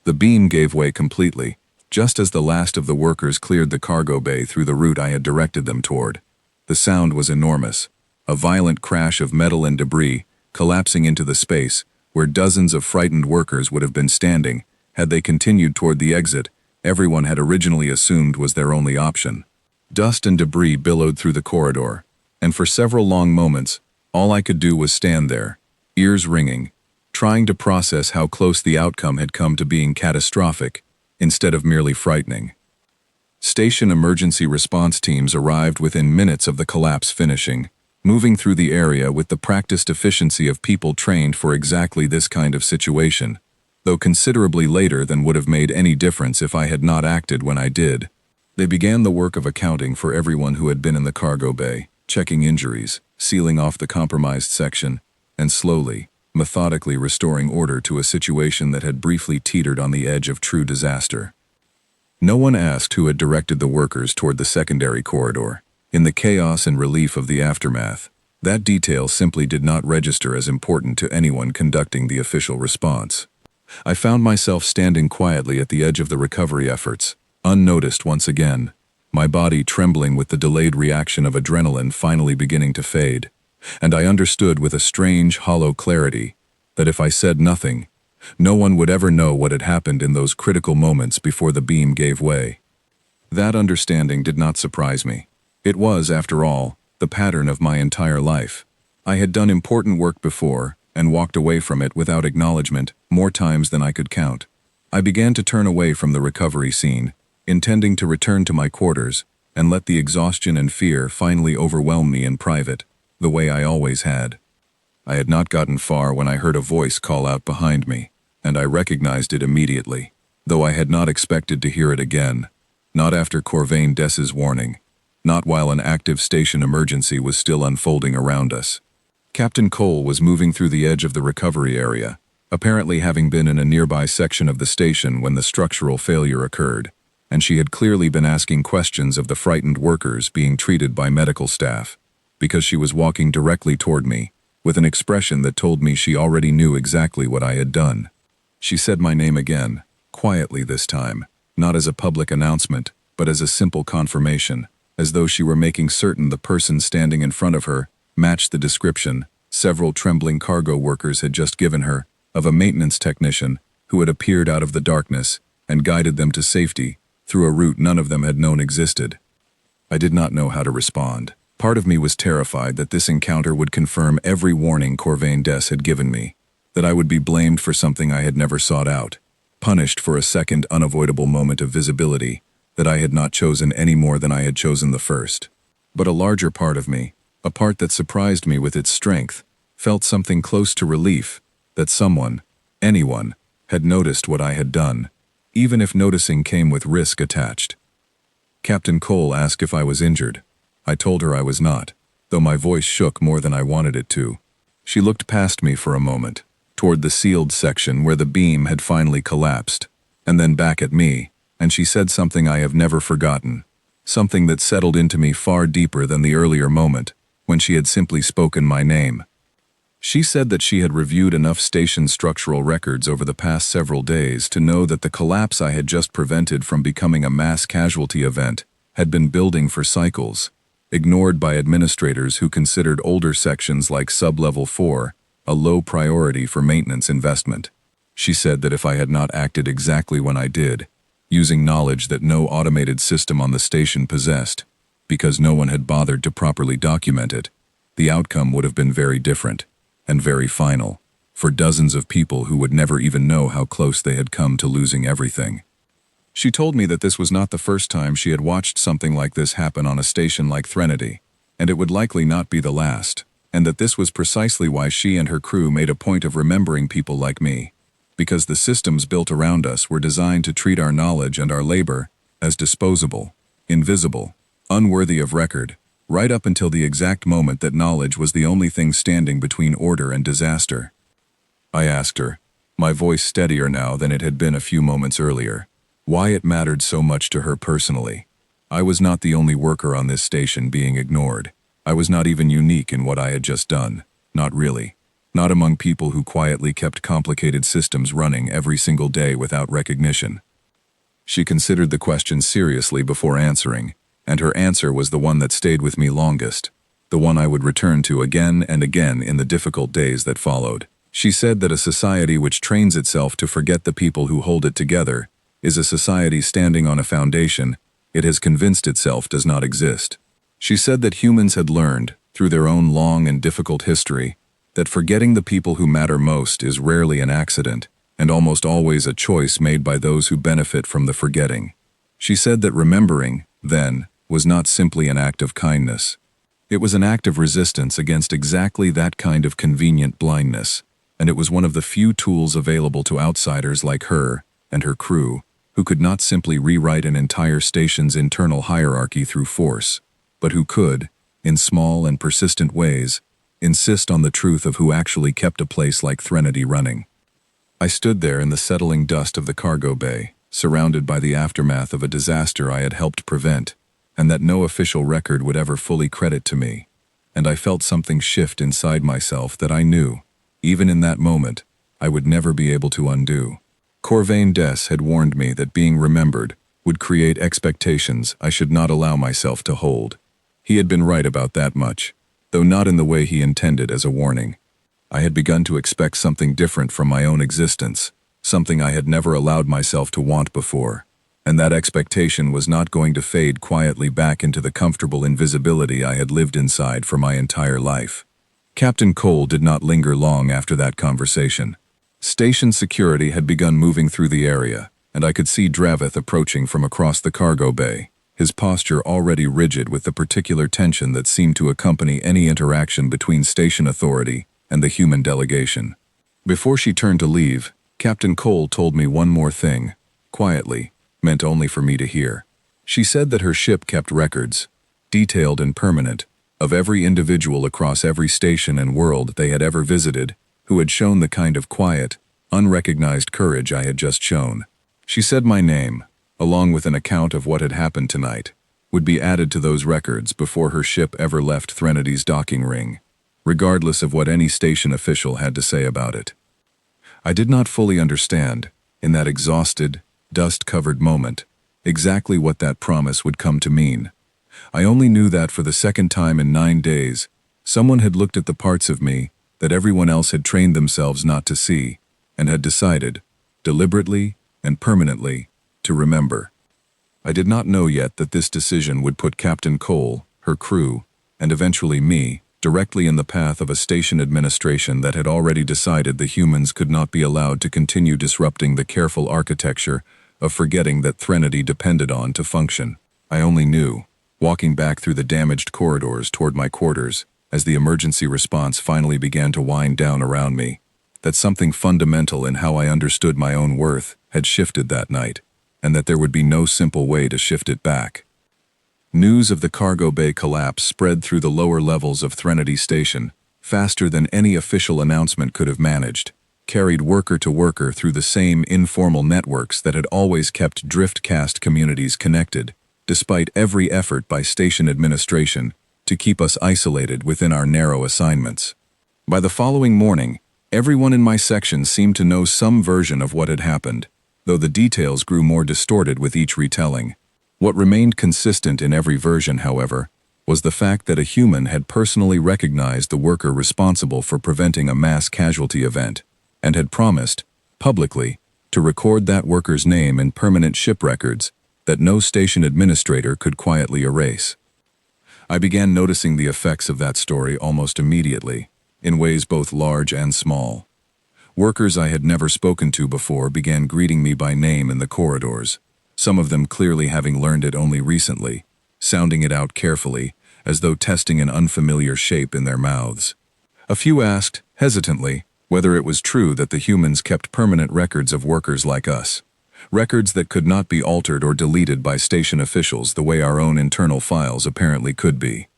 The beam gave way completely, just as the last of the workers cleared the cargo bay through the route I had directed them toward. The sound was enormous, a violent crash of metal and debris collapsing into the space where dozens of frightened workers would have been standing had they continued toward the exit everyone had originally assumed was their only option. Dust and debris billowed through the corridor, and for several long moments, all I could do was stand there, ears ringing, trying to process how close the outcome had come to being catastrophic instead of merely frightening. Station emergency response teams arrived within minutes of the collapse finishing, moving through the area with the practiced efficiency of people trained for exactly this kind of situation, though considerably later than would have made any difference if I had not acted when I did. They began the work of accounting for everyone who had been in the cargo bay, checking injuries, sealing off the compromised section, and slowly, methodically restoring order to a situation that had briefly teetered on the edge of true disaster. No one asked who had directed the workers toward the secondary corridor. In the chaos and relief of the aftermath, that detail simply did not register as important to anyone conducting the official response. I found myself standing quietly at the edge of the recovery efforts, unnoticed once again, my body trembling with the delayed reaction of adrenaline finally beginning to fade, and I understood with a strange, hollow clarity that if I said nothing, no one would ever know what had happened in those critical moments before the beam gave way. That understanding did not surprise me. It was, after all, the pattern of my entire life. I had done important work before and walked away from it without acknowledgement more times than I could count. I began to turn away from the recovery scene, intending to return to my quarters and let the exhaustion and fear finally overwhelm me in private, the way I always had. I had not gotten far when I heard a voice call out behind me, and I recognized it immediately, though I had not expected to hear it again. Not after Corvain Dess's warning, not while an active station emergency was still unfolding around us. Captain Cole was moving through the edge of the recovery area, apparently having been in a nearby section of the station when the structural failure occurred, and she had clearly been asking questions of the frightened workers being treated by medical staff, because she was walking directly toward me, with an expression that told me she already knew exactly what I had done. She said my name again, quietly this time, not as a public announcement, but as a simple confirmation, as though she were making certain the person standing in front of her matched the description several trembling cargo workers had just given her of a maintenance technician who had appeared out of the darkness and guided them to safety through a route none of them had known existed. I did not know how to respond. Part of me was terrified that this encounter would confirm every warning Corvain Dess had given me, that I would be blamed for something I had never sought out, punished for a second unavoidable moment of visibility that I had not chosen any more than I had chosen the first. But a larger part of me, a part that surprised me with its strength, felt something close to relief, that someone, anyone, had noticed what I had done, even if noticing came with risk attached. Captain Cole asked if I was injured. I told her I was not, though my voice shook more than I wanted it to. She looked past me for a moment, toward the sealed section where the beam had finally collapsed, and then back at me, and she said something I have never forgotten, something that settled into me far deeper than the earlier moment, when she had simply spoken my name. She said that she had reviewed enough station structural records over the past several days to know that the collapse I had just prevented from becoming a mass casualty event had been building for cycles, ignored by administrators who considered older sections like Sub-Level 4 a low priority for maintenance investment. She said that if I had not acted exactly when I did, using knowledge that no automated system on the station possessed, because no one had bothered to properly document it, the outcome would have been very different, and very final, for dozens of people who would never even know how close they had come to losing everything. She told me that this was not the first time she had watched something like this happen on a station like Threnody, and it would likely not be the last, and that this was precisely why she and her crew made a point of remembering people like me, because the systems built around us were designed to treat our knowledge and our labor as disposable, invisible, unworthy of record, right up until the exact moment that knowledge was the only thing standing between order and disaster. I asked her, my voice steadier now than it had been a few moments earlier, why it mattered so much to her personally. I was not the only worker on this station being ignored. I was not even unique in what I had just done. Not really. Not among people who quietly kept complicated systems running every single day without recognition. She considered the question seriously before answering, and her answer was the one that stayed with me longest, the one I would return to again and again in the difficult days that followed. She said that a society which trains itself to forget the people who hold it together is a society standing on a foundation it has convinced itself does not exist. She said that humans had learned, through their own long and difficult history, that forgetting the people who matter most is rarely an accident, and almost always a choice made by those who benefit from the forgetting. She said that remembering, then, was not simply an act of kindness. It was an act of resistance against exactly that kind of convenient blindness, and it was one of the few tools available to outsiders like her and her crew, who could not simply rewrite an entire station's internal hierarchy through force, but who could, in small and persistent ways, insist on the truth of who actually kept a place like Threnody running. I stood there in the settling dust of the cargo bay, surrounded by the aftermath of a disaster I had helped prevent, and that no official record would ever fully credit to me, and I felt something shift inside myself that I knew, even in that moment, I would never be able to undo. Corvain Des had warned me that being remembered would create expectations I should not allow myself to hold. He had been right about that much, though not in the way he intended as a warning. I had begun to expect something different from my own existence, something I had never allowed myself to want before, and that expectation was not going to fade quietly back into the comfortable invisibility I had lived inside for my entire life. Captain Cole did not linger long after that conversation. Station security had begun moving through the area, and I could see Dravith approaching from across the cargo bay, his posture already rigid with the particular tension that seemed to accompany any interaction between station authority and the human delegation. Before she turned to leave, Captain Cole told me one more thing, quietly, meant only for me to hear. She said that her ship kept records, detailed and permanent, of every individual across every station and world they had ever visited, who had shown the kind of quiet, unrecognized courage I had just shown. She said my name, along with an account of what had happened tonight, would be added to those records before her ship ever left Threnady's docking ring, regardless of what any station official had to say about it. I did not fully understand, in that exhausted, dust-covered moment, exactly what that promise would come to mean. I only knew that for the second time in 9 days, someone had looked at the parts of me that everyone else had trained themselves not to see, and had decided, deliberately and permanently, to remember. I did not know yet that this decision would put Captain Cole, her crew, and eventually me, directly in the path of a station administration that had already decided the humans could not be allowed to continue disrupting the careful architecture of forgetting that Threnody depended on to function. I only knew, walking back through the damaged corridors toward my quarters, as the emergency response finally began to wind down around me, that something fundamental in how I understood my own worth had shifted that night, and that there would be no simple way to shift it back. News of the cargo bay collapse spread through the lower levels of Threnody Station, faster than any official announcement could have managed, carried worker to worker through the same informal networks that had always kept driftcast communities connected, despite every effort by station administration to keep us isolated within our narrow assignments. By the following morning, everyone in my section seemed to know some version of what had happened, though the details grew more distorted with each retelling. What remained consistent in every version, however, was the fact that a human had personally recognized the worker responsible for preventing a mass casualty event, and had promised, publicly, to record that worker's name in permanent ship records that no station administrator could quietly erase. I began noticing the effects of that story almost immediately, in ways both large and small. Workers I had never spoken to before began greeting me by name in the corridors, some of them clearly having learned it only recently, sounding it out carefully, as though testing an unfamiliar shape in their mouths. A few asked, hesitantly, whether it was true that the humans kept permanent records of workers like us, records that could not be altered or deleted by station officials the way our own internal files apparently could be.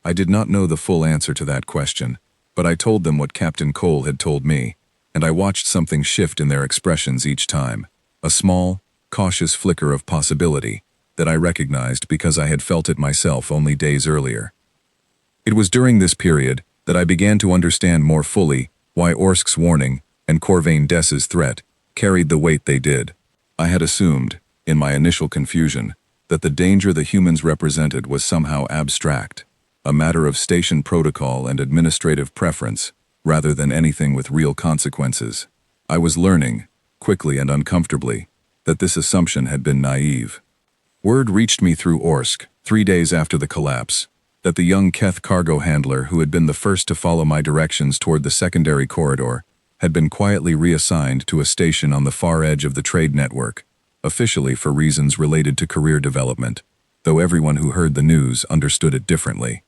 I did not know the full answer to that question, but I told them what Captain Cole had told me, and I watched something shift in their expressions each time, a small, cautious flicker of possibility that I recognized because I had felt it myself only days earlier. It was during this period that I began to understand more fully why Orsk's warning and Corvain Dess's threat carried the weight they did. I had assumed, in my initial confusion, that the danger the humans represented was somehow abstract, a matter of station protocol and administrative preference, rather than anything with real consequences. I was learning, quickly and uncomfortably, that this assumption had been naive. Word reached me through Orsk, 3 days after the collapse, that the young Keth cargo handler who had been the first to follow my directions toward the secondary corridor had been quietly reassigned to a station on the far edge of the trade network, officially for reasons related to career development, though everyone who heard the news understood it differently.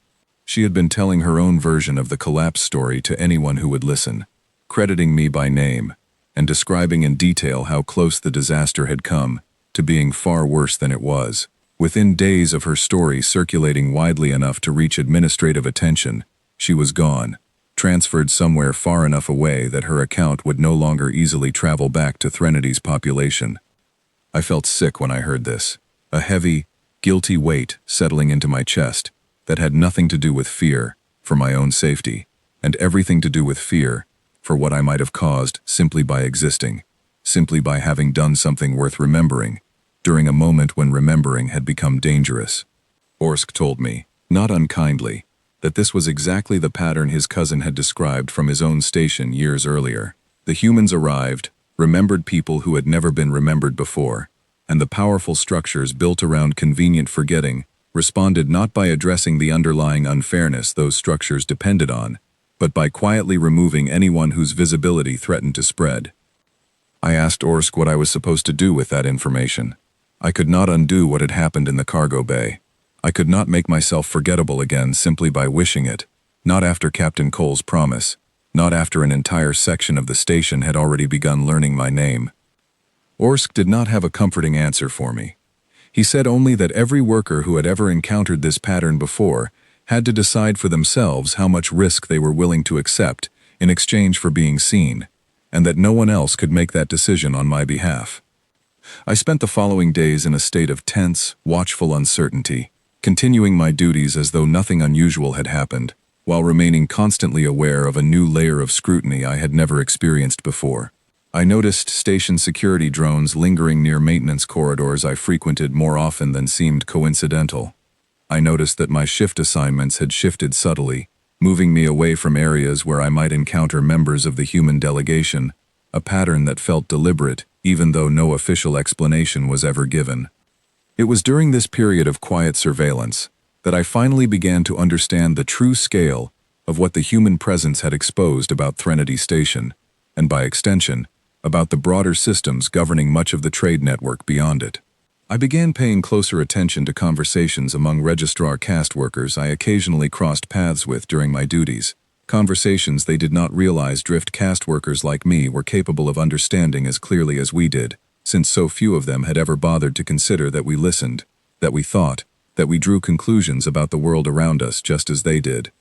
She had been telling her own version of the collapse story to anyone who would listen, crediting me by name, and describing in detail how close the disaster had come to being far worse than it was. Within days of her story circulating widely enough to reach administrative attention, she was gone, transferred somewhere far enough away that her account would no longer easily travel back to Threnity's population. I felt sick when I heard this, a heavy, guilty weight settling into my chest that had nothing to do with fear for my own safety, and everything to do with fear for what I might have caused simply by existing, simply by having done something worth remembering, during a moment when remembering had become dangerous. Orsk told me, not unkindly, that this was exactly the pattern his cousin had described from his own station years earlier. The humans arrived, remembered people who had never been remembered before, and the powerful structures built around convenient forgetting responded not by addressing the underlying unfairness those structures depended on, but by quietly removing anyone whose visibility threatened to spread. I asked Orsk what I was supposed to do with that information. I could not undo what had happened in the cargo bay. I could not make myself forgettable again simply by wishing it, not after Captain Cole's promise, not after an entire section of the station had already begun learning my name. Orsk did not have a comforting answer for me. He said only that every worker who had ever encountered this pattern before had to decide for themselves how much risk they were willing to accept in exchange for being seen, and that no one else could make that decision on my behalf. I spent the following days in a state of tense, watchful uncertainty, continuing my duties as though nothing unusual had happened, while remaining constantly aware of a new layer of scrutiny I had never experienced before. I noticed station security drones lingering near maintenance corridors I frequented more often than seemed coincidental. I noticed that my shift assignments had shifted subtly, moving me away from areas where I might encounter members of the human delegation, a pattern that felt deliberate, even though no official explanation was ever given. It was during this period of quiet surveillance that I finally began to understand the true scale of what the human presence had exposed about Threnody Station, and by extension, about the broader systems governing much of the trade network beyond it. I began paying closer attention to conversations among registrar caste workers I occasionally crossed paths with during my duties, conversations they did not realize drift caste workers like me were capable of understanding as clearly as we did, since so few of them had ever bothered to consider that we listened, that we thought, that we drew conclusions about the world around us just as they did.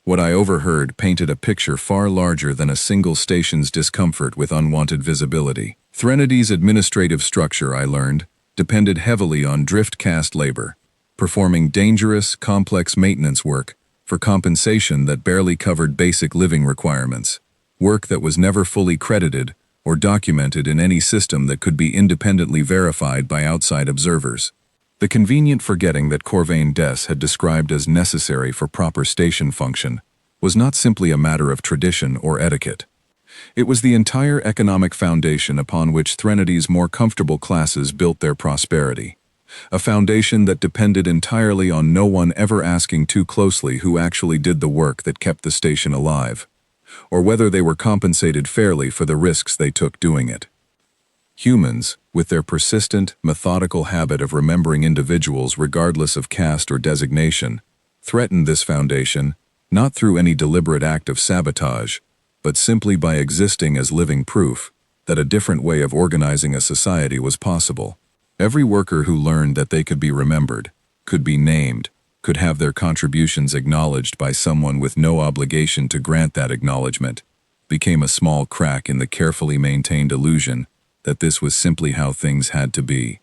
What I overheard painted a picture far larger than a single station's discomfort with unwanted visibility. Threnity's administrative structure, I learned, depended heavily on drift caste labor, performing dangerous, complex maintenance work for compensation that barely covered basic living requirements, work that was never fully credited or documented in any system that could be independently verified by outside observers. The convenient forgetting that Corvain Dess had described as necessary for proper station function was not simply a matter of tradition or etiquette. It was the entire economic foundation upon which Threnodi's more comfortable classes built their prosperity. A foundation that depended entirely on no one ever asking too closely who actually did the work that kept the station alive, or whether they were compensated fairly for the risks they took doing it. Humans, with their persistent, methodical habit of remembering individuals regardless of caste or designation, threatened this foundation, not through any deliberate act of sabotage, but simply by existing as living proof that a different way of organizing a society was possible. Every worker who learned that they could be remembered, could be named, could have their contributions acknowledged by someone with no obligation to grant that acknowledgement, became a small crack in the carefully maintained illusion that this was simply how things had to be.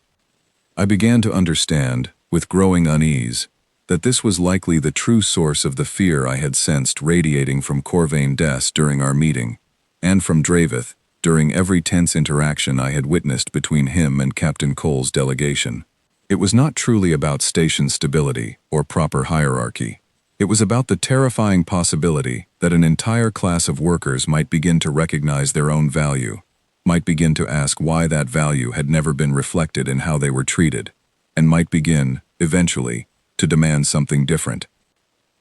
I began to understand, with growing unease, that this was likely the true source of the fear I had sensed radiating from Corvain Des during our meeting, and from Dravith during every tense interaction I had witnessed between him and Captain Cole's delegation. It was not truly about station stability or proper hierarchy. It was about the terrifying possibility that an entire class of workers might begin to recognize their own value, might begin to ask why that value had never been reflected in how they were treated, and might begin, eventually, to demand something different.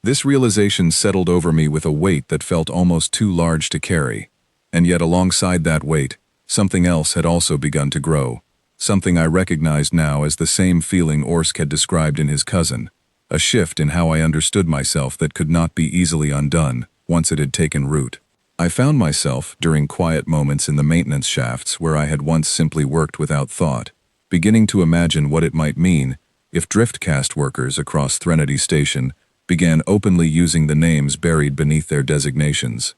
This realization settled over me with a weight that felt almost too large to carry, and yet alongside that weight, something else had also begun to grow, something I recognized now as the same feeling Orsk had described in his cousin, a shift in how I understood myself that could not be easily undone once it had taken root. I found myself, during quiet moments in the maintenance shafts where I had once simply worked without thought, beginning to imagine what it might mean if driftcast workers across Threnody Station began openly using the names buried beneath their designations.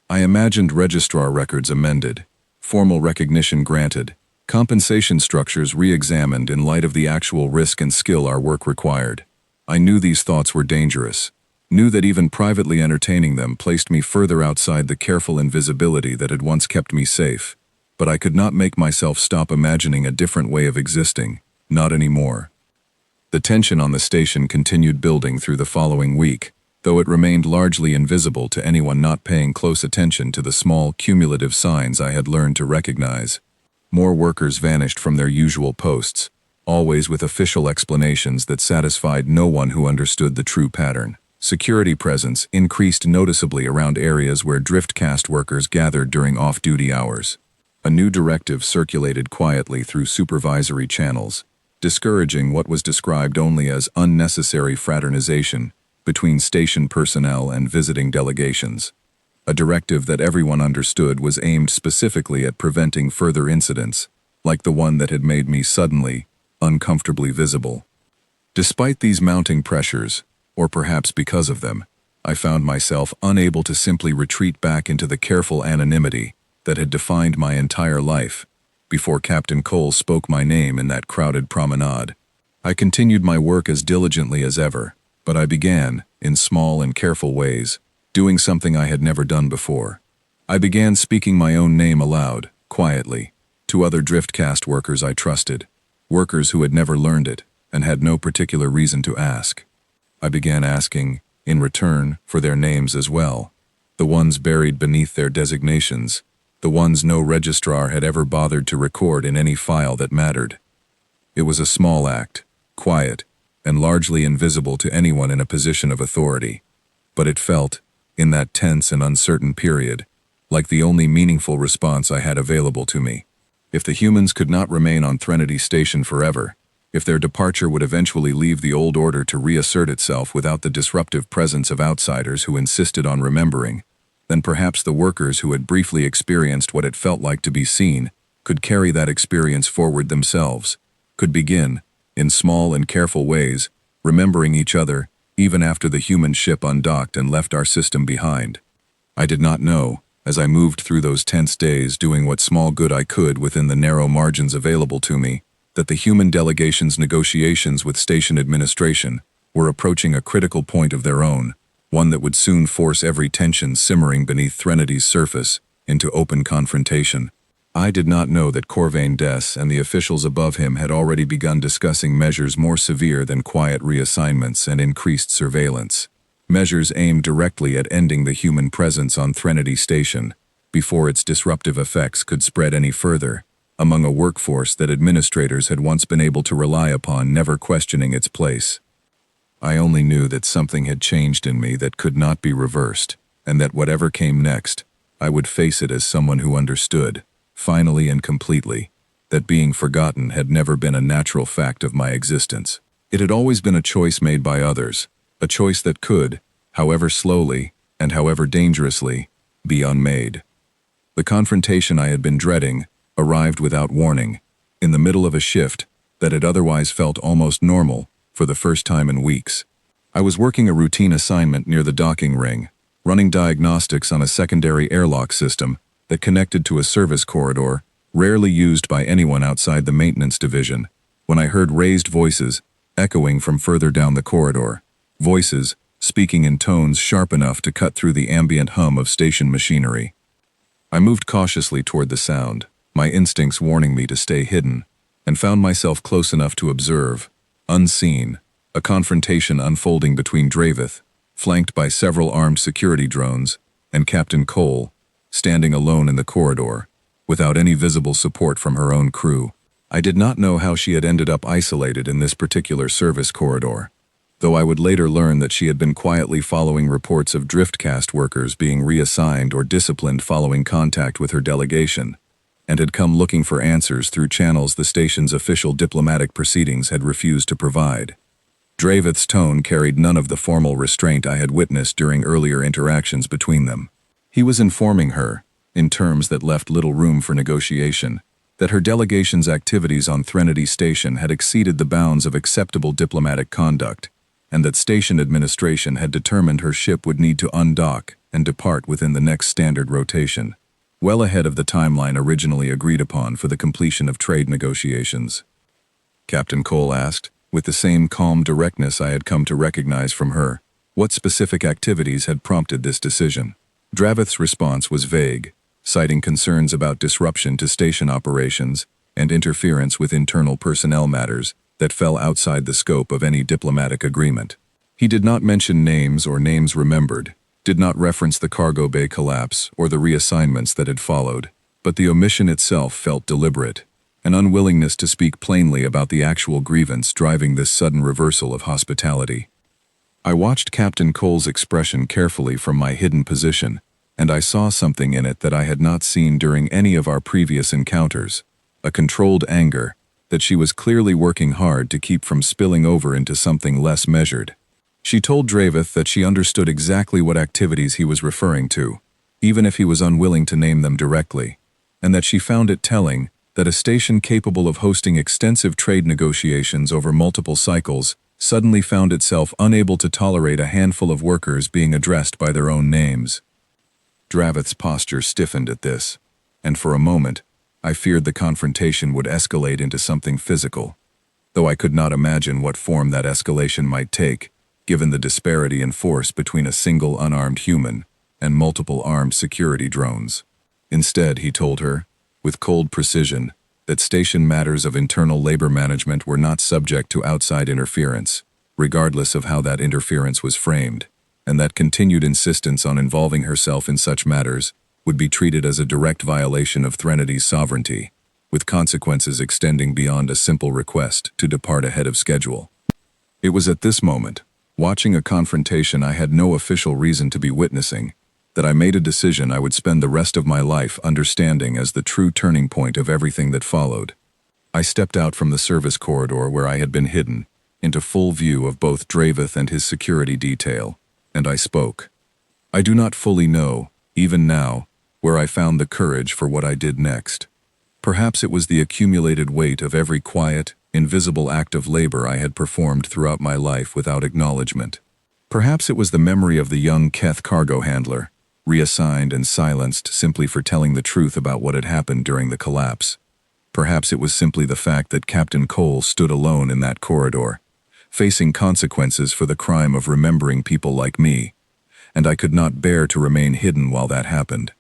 I imagined registrar records amended, formal recognition granted, compensation structures re-examined in light of the actual risk and skill our work required. I knew these thoughts were dangerous, knew that even privately entertaining them placed me further outside the careful invisibility that had once kept me safe, but I could not make myself stop imagining a different way of existing, not anymore. The tension on the station continued building through the following week, though it remained largely invisible to anyone not paying close attention to the small, cumulative signs I had learned to recognize. More workers vanished from their usual posts, always with official explanations that satisfied no one who understood the true pattern. Security presence increased noticeably around areas where driftcast workers gathered during off-duty hours. A new directive circulated quietly through supervisory channels, discouraging what was described only as unnecessary fraternization between station personnel and visiting delegations. A directive that everyone understood was aimed specifically at preventing further incidents, like the one that had made me suddenly, uncomfortably visible. Despite these mounting pressures, or perhaps because of them, I found myself unable to simply retreat back into the careful anonymity that had defined my entire life before Captain Cole spoke my name in that crowded promenade. I continued my work as diligently as ever, but I began, in small and careful ways, doing something I had never done before. I began speaking my own name aloud, quietly, to other driftcast workers I trusted, workers who had never learned it and had no particular reason to ask. I began asking, in return, for their names as well, the ones buried beneath their designations, the ones no registrar had ever bothered to record in any file that mattered. It was a small act, quiet, and largely invisible to anyone in a position of authority, but it felt, in that tense and uncertain period, like the only meaningful response I had available to me. If the humans could not remain on Threnody Station forever, if their departure would eventually leave the old order to reassert itself without the disruptive presence of outsiders who insisted on remembering, then perhaps the workers who had briefly experienced what it felt like to be seen could carry that experience forward themselves, could begin, in small and careful ways, remembering each other even after the human ship undocked and left our system behind. I did not know, as I moved through those tense days doing what small good I could within the narrow margins available to me, that the human delegation's negotiations with station administration were approaching a critical point of their own, one that would soon force every tension simmering beneath Threnody's surface into open confrontation. I did not know that Corvain Des and the officials above him had already begun discussing measures more severe than quiet reassignments and increased surveillance. Measures aimed directly at ending the human presence on Threnody Station, before its disruptive effects could spread any further, among a workforce that administrators had once been able to rely upon, never questioning its place. I only knew that something had changed in me that could not be reversed, and that whatever came next, I would face it as someone who understood, finally and completely, that being forgotten had never been a natural fact of my existence. It had always been a choice made by others, a choice that could, however slowly, and however dangerously, be unmade. The confrontation I had been dreading arrived without warning, in the middle of a shift that had otherwise felt almost normal for the first time in weeks. I was working a routine assignment near the docking ring, running diagnostics on a secondary airlock system that connected to a service corridor rarely used by anyone outside the maintenance division, when I heard raised voices echoing from further down the corridor, voices speaking in tones sharp enough to cut through the ambient hum of station machinery. I moved cautiously toward the sound, my instincts warning me to stay hidden, and found myself close enough to observe, unseen, a confrontation unfolding between Dravith, flanked by several armed security drones, and Captain Cole, standing alone in the corridor, without any visible support from her own crew. I did not know how she had ended up isolated in this particular service corridor, though I would later learn that she had been quietly following reports of driftcast workers being reassigned or disciplined following contact with her delegation, and had come looking for answers through channels the station's official diplomatic proceedings had refused to provide. Dravith's tone carried none of the formal restraint I had witnessed during earlier interactions between them. He was informing her, in terms that left little room for negotiation, that her delegation's activities on Threnody Station had exceeded the bounds of acceptable diplomatic conduct, and that station administration had determined her ship would need to undock and depart within the next standard rotation, well ahead of the timeline originally agreed upon for the completion of trade negotiations. Captain Cole asked, with the same calm directness I had come to recognize from her, what specific activities had prompted this decision. Dravith's response was vague, citing concerns about disruption to station operations and interference with internal personnel matters that fell outside the scope of any diplomatic agreement. He did not mention names or names remembered, did not reference the cargo bay collapse or the reassignments that had followed, but the omission itself felt deliberate, an unwillingness to speak plainly about the actual grievance driving this sudden reversal of hospitality. I watched Captain Cole's expression carefully from my hidden position, and I saw something in it that I had not seen during any of our previous encounters, a controlled anger that she was clearly working hard to keep from spilling over into something less measured. She told Dravith that she understood exactly what activities he was referring to, even if he was unwilling to name them directly, and that she found it telling that a station capable of hosting extensive trade negotiations over multiple cycles suddenly found itself unable to tolerate a handful of workers being addressed by their own names. Dravith's posture stiffened at this, and for a moment, I feared the confrontation would escalate into something physical, though I could not imagine what form that escalation might take, given the disparity in force between a single unarmed human and multiple armed security drones. Instead, he told her, with cold precision, that station matters of internal labor management were not subject to outside interference, regardless of how that interference was framed, and that continued insistence on involving herself in such matters would be treated as a direct violation of Threnity's sovereignty, with consequences extending beyond a simple request to depart ahead of schedule. It was at this moment, watching a confrontation I had no official reason to be witnessing, that I made a decision I would spend the rest of my life understanding as the true turning point of everything that followed. I stepped out from the service corridor where I had been hidden, into full view of both Dravith and his security detail, and I spoke. I do not fully know, even now, where I found the courage for what I did next. Perhaps it was the accumulated weight of every quiet, invisible act of labor I had performed throughout my life without acknowledgement. Perhaps it was the memory of the young Keth cargo handler, reassigned and silenced simply for telling the truth about what had happened during the collapse. Perhaps it was simply the fact that Captain Cole stood alone in that corridor, facing consequences for the crime of remembering people like me, and I could not bear to remain hidden while that happened.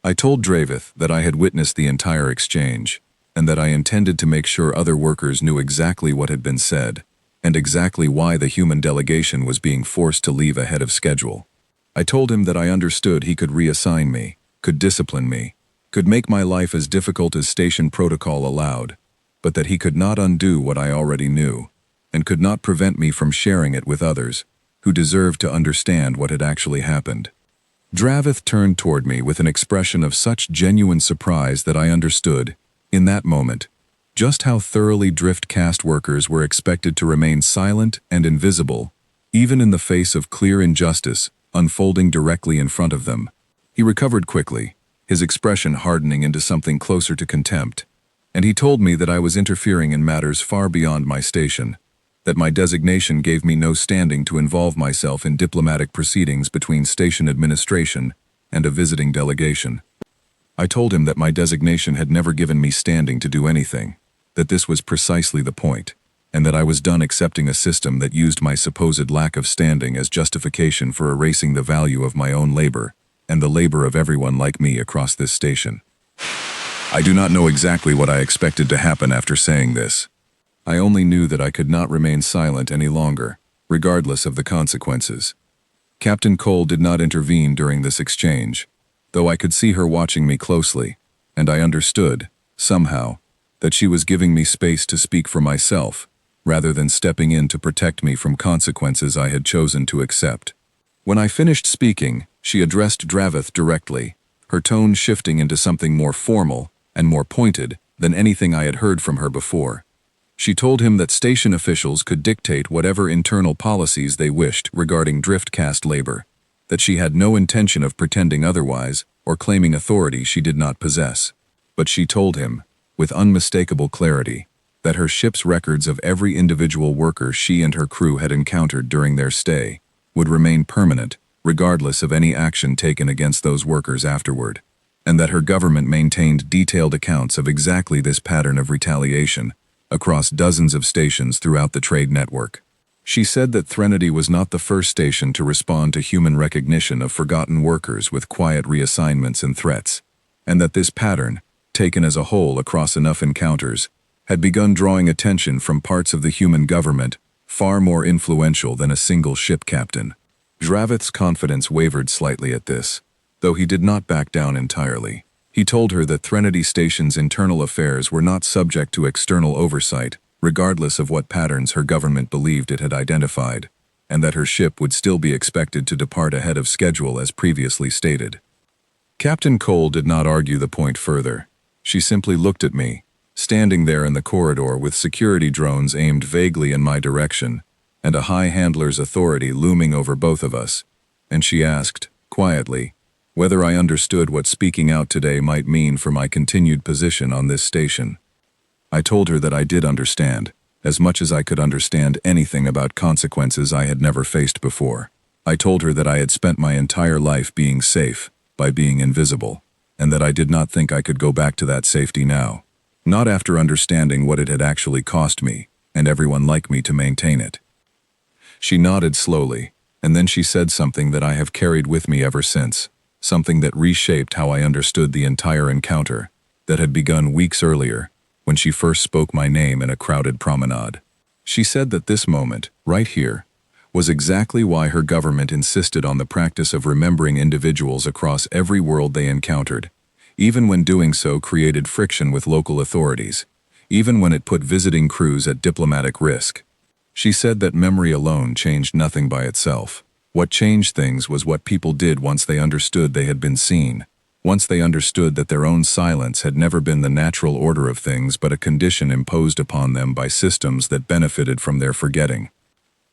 I told Dravith that I had witnessed the entire exchange, and that I intended to make sure other workers knew exactly what had been said, and exactly why the human delegation was being forced to leave ahead of schedule. I told him that I understood he could reassign me, could discipline me, could make my life as difficult as station protocol allowed, but that he could not undo what I already knew, and could not prevent me from sharing it with others, who deserved to understand what had actually happened. Dravith turned toward me with an expression of such genuine surprise that I understood, in that moment, just how thoroughly drift cast workers were expected to remain silent and invisible, even in the face of clear injustice unfolding directly in front of them. He recovered quickly, his expression hardening into something closer to contempt, and he told me that I was interfering in matters far beyond my station, that my designation gave me no standing to involve myself in diplomatic proceedings between station administration and a visiting delegation. I told him that my designation had never given me standing to do anything, that this was precisely the point, and that I was done accepting a system that used my supposed lack of standing as justification for erasing the value of my own labor and the labor of everyone like me across this station. I do not know exactly what I expected to happen after saying this. I only knew that I could not remain silent any longer, regardless of the consequences. Captain Cole did not intervene during this exchange, though I could see her watching me closely, and I understood, somehow, that she was giving me space to speak for myself, rather than stepping in to protect me from consequences I had chosen to accept. When I finished speaking, she addressed Dravith directly, her tone shifting into something more formal and more pointed than anything I had heard from her before. She told him that station officials could dictate whatever internal policies they wished regarding driftcast labor, that she had no intention of pretending otherwise or claiming authority she did not possess. But she told him, with unmistakable clarity, that her ship's records of every individual worker she and her crew had encountered during their stay would remain permanent, regardless of any action taken against those workers afterward, and that her government maintained detailed accounts of exactly this pattern of retaliation across dozens of stations throughout the trade network. She said that Threnody was not the first station to respond to human recognition of forgotten workers with quiet reassignments and threats, and that this pattern, taken as a whole across enough encounters, had begun drawing attention from parts of the human government far more influential than a single ship captain. Dravith's confidence wavered slightly at this, though he did not back down entirely. He told her that Threnody Station's internal affairs were not subject to external oversight, regardless of what patterns her government believed it had identified, and that her ship would still be expected to depart ahead of schedule as previously stated. Captain Cole did not argue the point further. She simply looked at me, standing there in the corridor with security drones aimed vaguely in my direction, and a high handler's authority looming over both of us, and she asked, quietly, whether I understood what speaking out today might mean for my continued position on this station. I told her that I did understand, as much as I could understand anything about consequences I had never faced before. I told her that I had spent my entire life being safe, by being invisible, and that I did not think I could go back to that safety now. Not after understanding what it had actually cost me, and everyone like me to maintain it. She nodded slowly, and then she said something that I have carried with me ever since, something that reshaped how I understood the entire encounter, that had begun weeks earlier, when she first spoke my name in a crowded promenade. She said that this moment, right here, was exactly why her government insisted on the practice of remembering individuals across every world they encountered, even when doing so created friction with local authorities, even when it put visiting crews at diplomatic risk. She said that memory alone changed nothing by itself. What changed things was what people did once they understood they had been seen, once they understood that their own silence had never been the natural order of things but a condition imposed upon them by systems that benefited from their forgetting.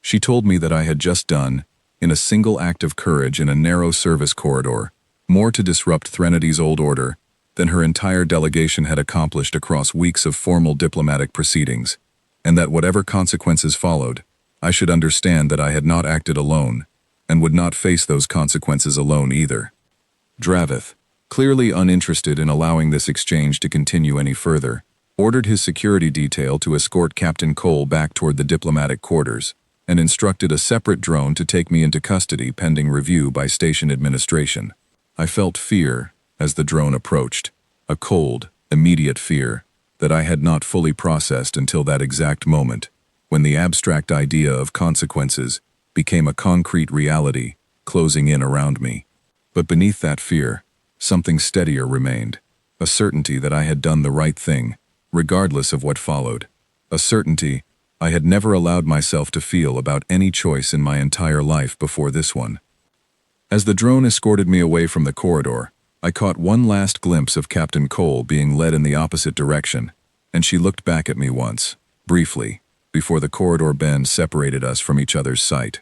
She told me that I had just done, in a single act of courage in a narrow service corridor, more to disrupt Threnodi's old order than her entire delegation had accomplished across weeks of formal diplomatic proceedings, and that whatever consequences followed, I should understand that I had not acted alone, and would not face those consequences alone either. Dravith, clearly uninterested in allowing this exchange to continue any further, ordered his security detail to escort Captain Cole back toward the diplomatic quarters, and instructed a separate drone to take me into custody pending review by station administration. I felt fear as the drone approached, a cold, immediate fear that I had not fully processed until that exact moment, when the abstract idea of consequences became a concrete reality closing in around me. But beneath that fear, Something steadier remained, a certainty that I had done the right thing, regardless of what followed. A certainty I had never allowed myself to feel about any choice in my entire life before this one. As the drone escorted me away from the corridor, I caught one last glimpse of Captain Cole being led in the opposite direction, and she looked back at me once, briefly, before the corridor bend separated us from each other's sight.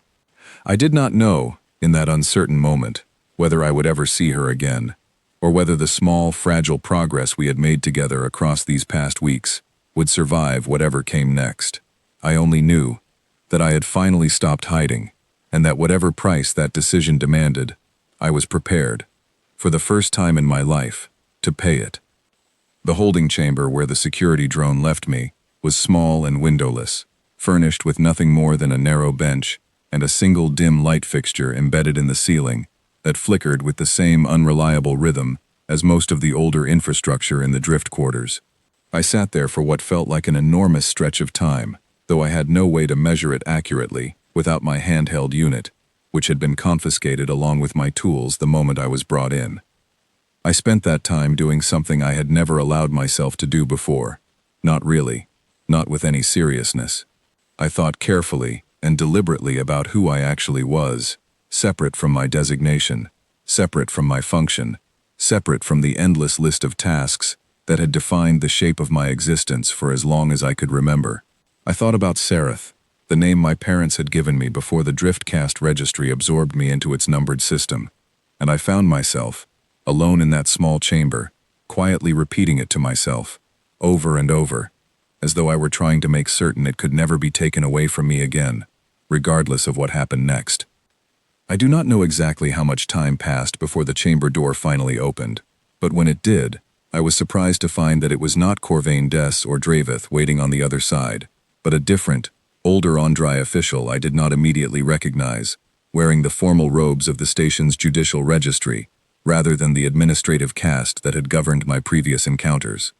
I did not know, in that uncertain moment, whether I would ever see her again, or whether the small, fragile progress we had made together across these past weeks would survive whatever came next. I only knew that I had finally stopped hiding, and that whatever price that decision demanded, I was prepared, for the first time in my life, to pay it. The holding chamber where the security drone left me was small and windowless, furnished with nothing more than a narrow bench and a single dim light fixture embedded in the ceiling that flickered with the same unreliable rhythm as most of the older infrastructure in the drift quarters. I sat there for what felt like an enormous stretch of time, though I had no way to measure it accurately without my handheld unit, which had been confiscated along with my tools the moment I was brought in. I spent that time doing something I had never allowed myself to do before. Not really. Not with any seriousness. I thought carefully and deliberately about who I actually was, separate from my designation, separate from my function, separate from the endless list of tasks that had defined the shape of my existence for as long as I could remember. I thought about Sereth, the name my parents had given me before the Driftcast registry absorbed me into its numbered system, and I found myself, alone in that small chamber, quietly repeating it to myself, over and over, as though I were trying to make certain it could never be taken away from me again, regardless of what happened next. I do not know exactly how much time passed before the chamber door finally opened, but when it did, I was surprised to find that it was not Corvain Des or Draveth waiting on the other side, but a different, older Andrai official I did not immediately recognize, wearing the formal robes of the station's judicial registry, rather than the administrative caste that had governed my previous encounters.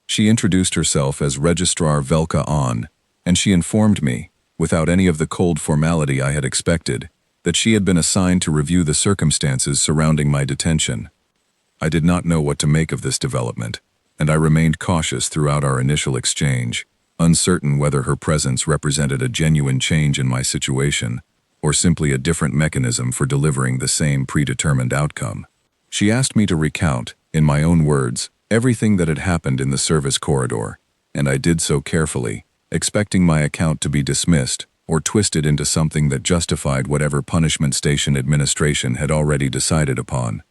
She introduced herself as Registrar Velka On, and she informed me, without any of the cold formality I had expected, that she had been assigned to review the circumstances surrounding my detention. I did not know what to make of this development, and I remained cautious throughout our initial exchange, uncertain whether her presence represented a genuine change in my situation, or simply a different mechanism for delivering the same predetermined outcome. She asked me to recount, in my own words, everything that had happened in the service corridor, and I did so carefully, expecting my account to be dismissed or twisted into something that justified whatever punishment station administration had already decided upon.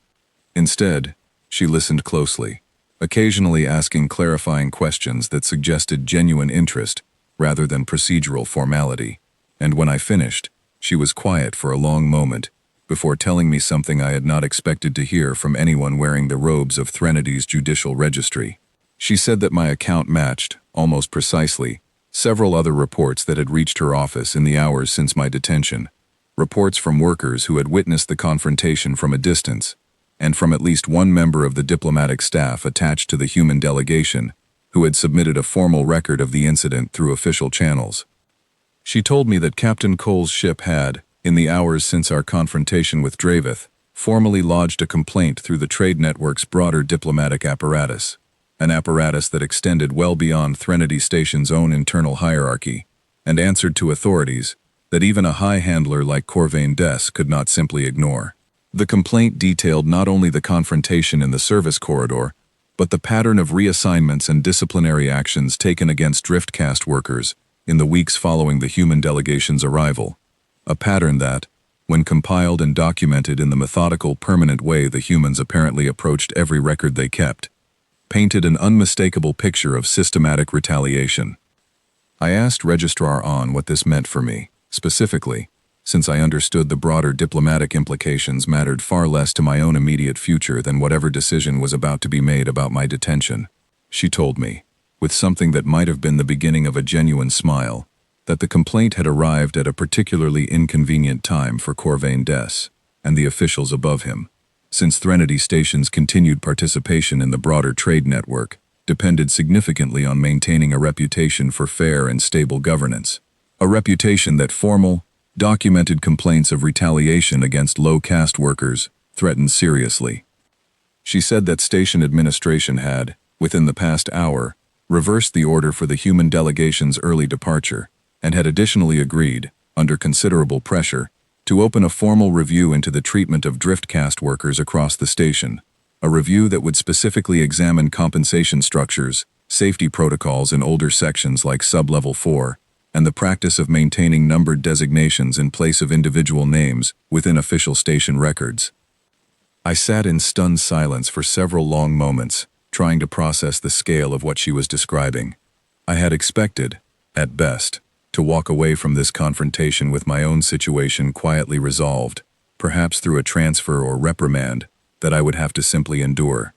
Instead, she listened closely, occasionally asking clarifying questions that suggested genuine interest rather than procedural formality, and when I finished, she was quiet for a long moment before telling me something I had not expected to hear from anyone wearing the robes of Threnity's judicial registry. She said that my account matched, almost precisely, several other reports that had reached her office in the hours since my detention, reports from workers who had witnessed the confrontation from a distance, and from at least one member of the diplomatic staff attached to the human delegation who had submitted a formal record of the incident through official channels. She told me that Captain Cole's ship had, in the hours since our confrontation with Draveth, formally lodged a complaint through the trade network's broader diplomatic apparatus, an apparatus that extended well beyond Threnody Station's own internal hierarchy, and answered to authorities that even a high handler like Corvain Des could not simply ignore. The complaint detailed not only the confrontation in the service corridor, but the pattern of reassignments and disciplinary actions taken against Driftcast workers in the weeks following the human delegation's arrival, a pattern that, when compiled and documented in the methodical, permanent way the humans apparently approached every record they kept, painted an unmistakable picture of systematic retaliation. I asked Registrar On what this meant for me, specifically, since I understood the broader diplomatic implications mattered far less to my own immediate future than whatever decision was about to be made about my detention. She told me, with something that might have been the beginning of a genuine smile, that the complaint had arrived at a particularly inconvenient time for Corvain Des and the officials above him, since Threnody Station's continued participation in the broader trade network depended significantly on maintaining a reputation for fair and stable governance, a reputation that formal, documented complaints of retaliation against low-caste workers threatened seriously. She said that station administration had, within the past hour, reversed the order for the human delegation's early departure, and had additionally agreed, under considerable pressure, to open a formal review into the treatment of driftcast workers across the station, a review that would specifically examine compensation structures, safety protocols in older sections like Sub-Level 4, and the practice of maintaining numbered designations in place of individual names within official station records. I sat in stunned silence for several long moments, trying to process the scale of what she was describing. I had expected, at best, to walk away from this confrontation with my own situation quietly resolved, perhaps through a transfer or reprimand that I would have to simply endure.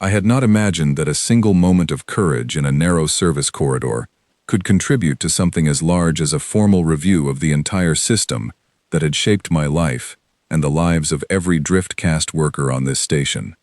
I had not imagined that a single moment of courage in a narrow service corridor could contribute to something as large as a formal review of the entire system that had shaped my life and the lives of every driftcast worker on this station.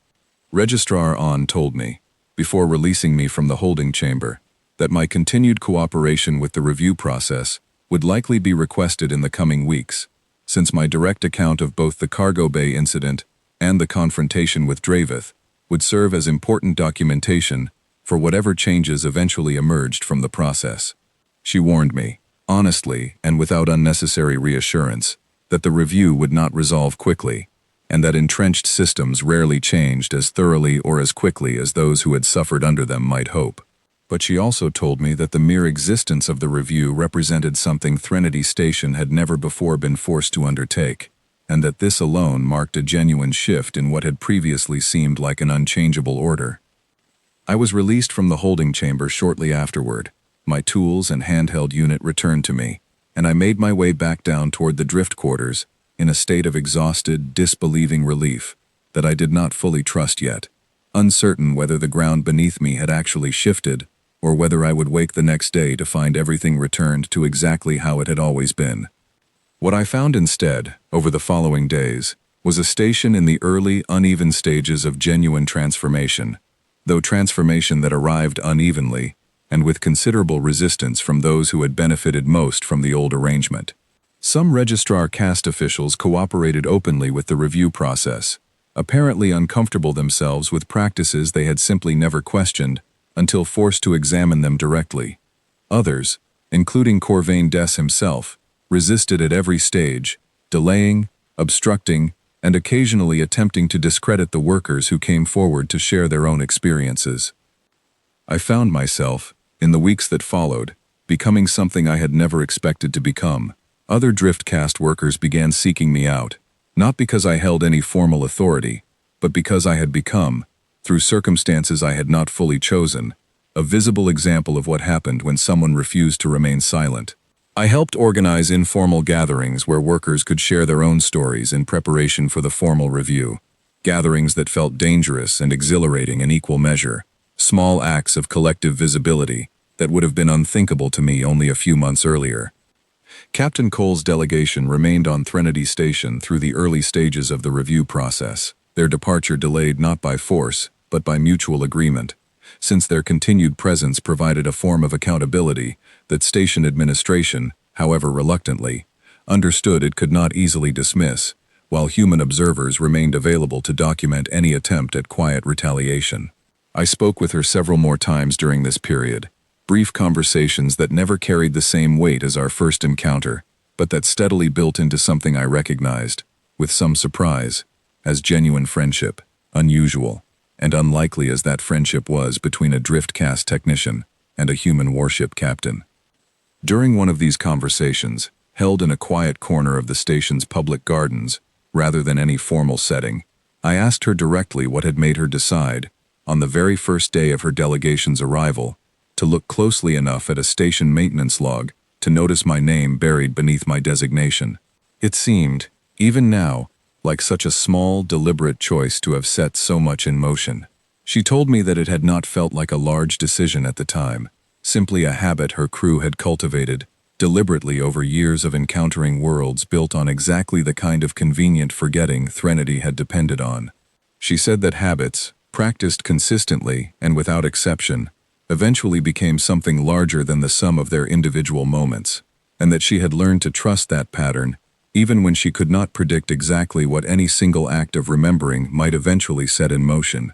Registrar On told me, before releasing me from the holding chamber, that my continued cooperation with the review process would likely be requested in the coming weeks, since my direct account of both the cargo bay incident and the confrontation with Dravith would serve as important documentation for whatever changes eventually emerged from the process. She warned me, honestly and without unnecessary reassurance, that the review would not resolve quickly, and that entrenched systems rarely changed as thoroughly or as quickly as those who had suffered under them might hope. But she also told me that the mere existence of the review represented something Threnody Station had never before been forced to undertake, and that this alone marked a genuine shift in what had previously seemed like an unchangeable order. I was released from the holding chamber shortly afterward. My tools and handheld unit returned to me, and I made my way back down toward the drift quarters in a state of exhausted, disbelieving relief that I did not fully trust yet, uncertain whether the ground beneath me had actually shifted or whether I would wake the next day to find everything returned to exactly how it had always been. What I found instead, over the following days, was a station in the early, uneven stages of genuine transformation, though transformation that arrived unevenly and with considerable resistance from those who had benefited most from the old arrangement. Some registrar caste officials cooperated openly with the review process, apparently uncomfortable themselves with practices they had simply never questioned until forced to examine them directly. Others, including Corvain Des himself, resisted at every stage, delaying, obstructing, and occasionally attempting to discredit the workers who came forward to share their own experiences. I found myself, in the weeks that followed, becoming something I had never expected to become. Other driftcast workers began seeking me out, not because I held any formal authority, but because I had become, through circumstances I had not fully chosen, a visible example of what happened when someone refused to remain silent. I helped organize informal gatherings where workers could share their own stories in preparation for the formal review, gatherings that felt dangerous and exhilarating in equal measure, small acts of collective visibility that would have been unthinkable to me only a few months earlier. Captain Cole's delegation remained on Threnody Station through the early stages of the review process, their departure delayed not by force, but by mutual agreement, since their continued presence provided a form of accountability that station administration, however reluctantly, understood it could not easily dismiss, while human observers remained available to document any attempt at quiet retaliation. I spoke with her several more times during this period, brief conversations that never carried the same weight as our first encounter, but that steadily built into something I recognized, with some surprise, as genuine friendship, unusual, and unlikely as that friendship was between a driftcast technician and a human warship captain. During one of these conversations, held in a quiet corner of the station's public gardens, rather than any formal setting, I asked her directly what had made her decide, on the very first day of her delegation's arrival, to look closely enough at a station maintenance log to notice my name buried beneath my designation. It seemed, even now, like such a small, deliberate choice to have set so much in motion. She told me that it had not felt like a large decision at the time, simply a habit her crew had cultivated, deliberately over years of encountering worlds built on exactly the kind of convenient forgetting Threnody had depended on. She said that habits, practiced consistently and without exception, eventually became something larger than the sum of their individual moments, and that she had learned to trust that pattern even when she could not predict exactly what any single act of remembering might eventually set in motion.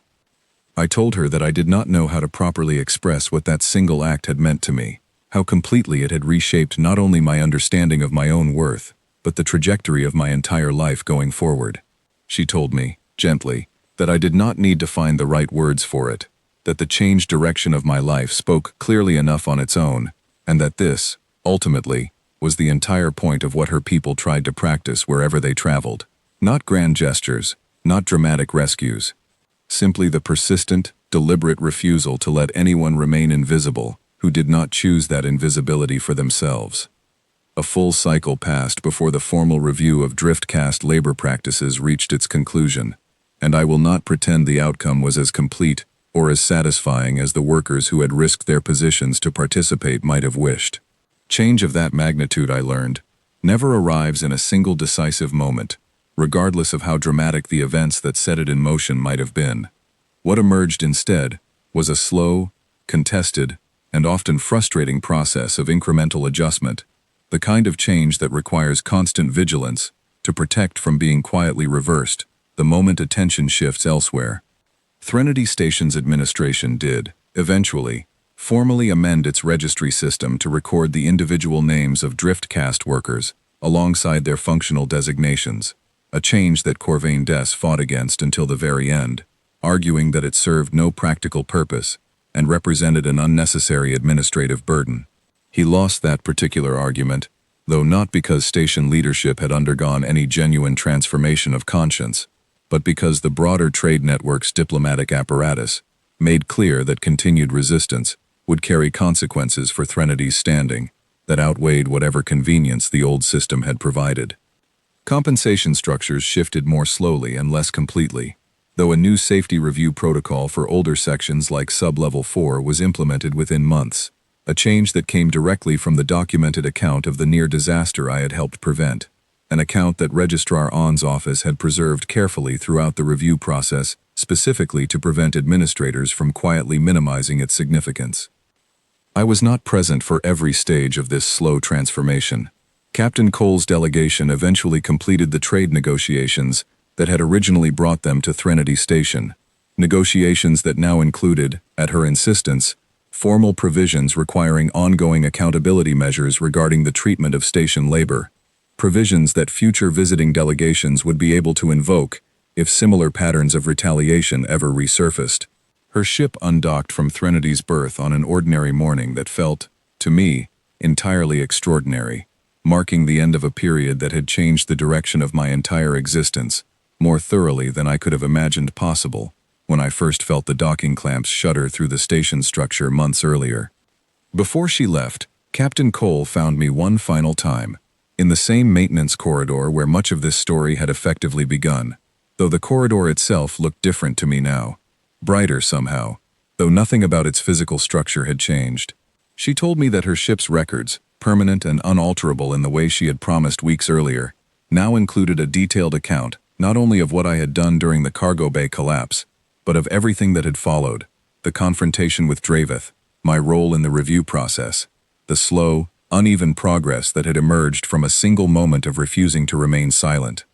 I told her that I did not know how to properly express what that single act had meant to me, how completely it had reshaped not only my understanding of my own worth, but the trajectory of my entire life going forward. She told me, gently, that I did not need to find the right words for it, that the changed direction of my life spoke clearly enough on its own, and that this, ultimately, was the entire point of what her people tried to practice wherever they traveled. Not grand gestures, not dramatic rescues. Simply the persistent, deliberate refusal to let anyone remain invisible who did not choose that invisibility for themselves. A full cycle passed before the formal review of driftcast labor practices reached its conclusion, and I will not pretend the outcome was as complete or as satisfying as the workers who had risked their positions to participate might have wished. Change of that magnitude, I learned, never arrives in a single decisive moment, regardless of how dramatic the events that set it in motion might have been. What emerged instead was a slow, contested, and often frustrating process of incremental adjustment, the kind of change that requires constant vigilance to protect from being quietly reversed the moment attention shifts elsewhere. Threnody Station's administration did, eventually, formally amend its registry system to record the individual names of driftcast workers alongside their functional designations, a change that Corvain Des fought against until the very end, arguing that it served no practical purpose and represented an unnecessary administrative burden. He lost that particular argument, though not because station leadership had undergone any genuine transformation of conscience, but because the broader trade network's diplomatic apparatus made clear that continued resistance would carry consequences for Threnodi's standing that outweighed whatever convenience the old system had provided. Compensation structures shifted more slowly and less completely, though a new safety review protocol for older sections like Sub-Level 4 was implemented within months, a change that came directly from the documented account of the near disaster I had helped prevent, an account that Registrar On's office had preserved carefully throughout the review process, specifically to prevent administrators from quietly minimizing its significance. I was not present for every stage of this slow transformation. Captain Cole's delegation eventually completed the trade negotiations that had originally brought them to Threnody Station, negotiations that now included, at her insistence, formal provisions requiring ongoing accountability measures regarding the treatment of station labor, provisions that future visiting delegations would be able to invoke if similar patterns of retaliation ever resurfaced. Her ship undocked from Threnodi's berth on an ordinary morning that felt, to me, entirely extraordinary, marking the end of a period that had changed the direction of my entire existence more thoroughly than I could have imagined possible when I first felt the docking clamps shudder through the station structure months earlier. Before she left, Captain Cole found me one final time, in the same maintenance corridor where much of this story had effectively begun, though the corridor itself looked different to me now. Brighter somehow, though nothing about its physical structure had changed. She told me that her ship's records, permanent and unalterable in the way she had promised weeks earlier, now included a detailed account not only of what I had done during the cargo bay collapse, but of everything that had followed, the confrontation with Draveth, my role in the review process, the slow, uneven progress that had emerged from a single moment of refusing to remain silent.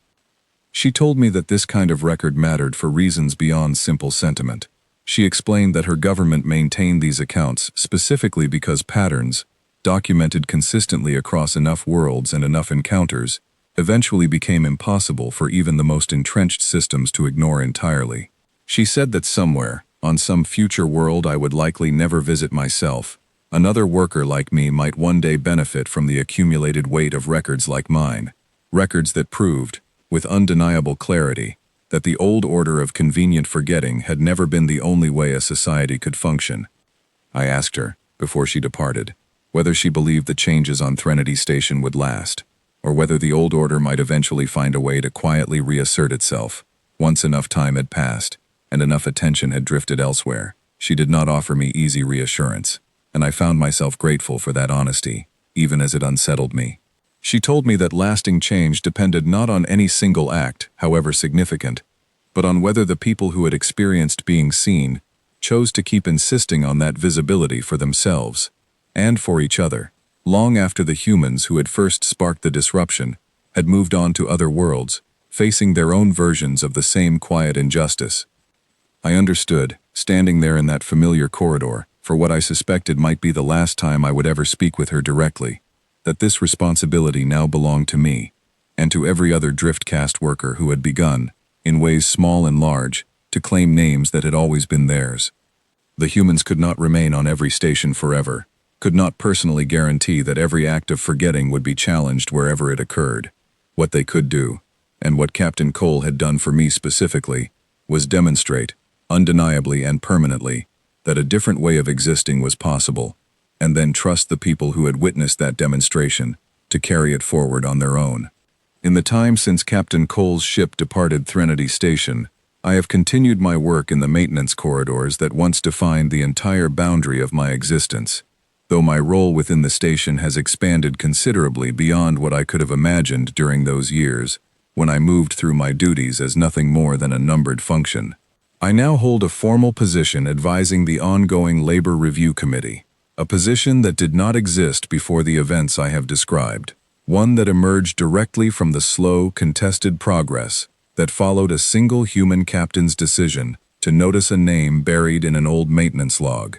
She told me that this kind of record mattered for reasons beyond simple sentiment. She explained that her government maintained these accounts specifically because patterns, documented consistently across enough worlds and enough encounters, eventually became impossible for even the most entrenched systems to ignore entirely. She said that somewhere, on some future world I would likely never visit myself, another worker like me might one day benefit from the accumulated weight of records like mine, records that proved, with undeniable clarity, that the old order of convenient forgetting had never been the only way a society could function. I asked her, before she departed, whether she believed the changes on Threnody Station would last, or whether the old order might eventually find a way to quietly reassert itself, once enough time had passed, and enough attention had drifted elsewhere. She did not offer me easy reassurance, and I found myself grateful for that honesty, even as it unsettled me. She told me that lasting change depended not on any single act, however significant, but on whether the people who had experienced being seen chose to keep insisting on that visibility for themselves and for each other, long after the humans who had first sparked the disruption had moved on to other worlds, facing their own versions of the same quiet injustice. I understood, standing there in that familiar corridor, for what I suspected might be the last time I would ever speak with her directly, that this responsibility now belonged to me, and to every other Driftcast worker who had begun, in ways small and large, to claim names that had always been theirs. The humans could not remain on every station forever, could not personally guarantee that every act of forgetting would be challenged wherever it occurred. What they could do, and what Captain Cole had done for me specifically, was demonstrate, undeniably and permanently, that a different way of existing was possible, and then trust the people who had witnessed that demonstration to carry it forward on their own. In the time since Captain Cole's ship departed Threnody Station, I have continued my work in the maintenance corridors that once defined the entire boundary of my existence, though my role within the station has expanded considerably beyond what I could have imagined during those years, when I moved through my duties as nothing more than a numbered function. I now hold a formal position advising the ongoing Labor Review Committee, a position that did not exist before the events I have described, one that emerged directly from the slow, contested progress that followed a single human captain's decision to notice a name buried in an old maintenance log.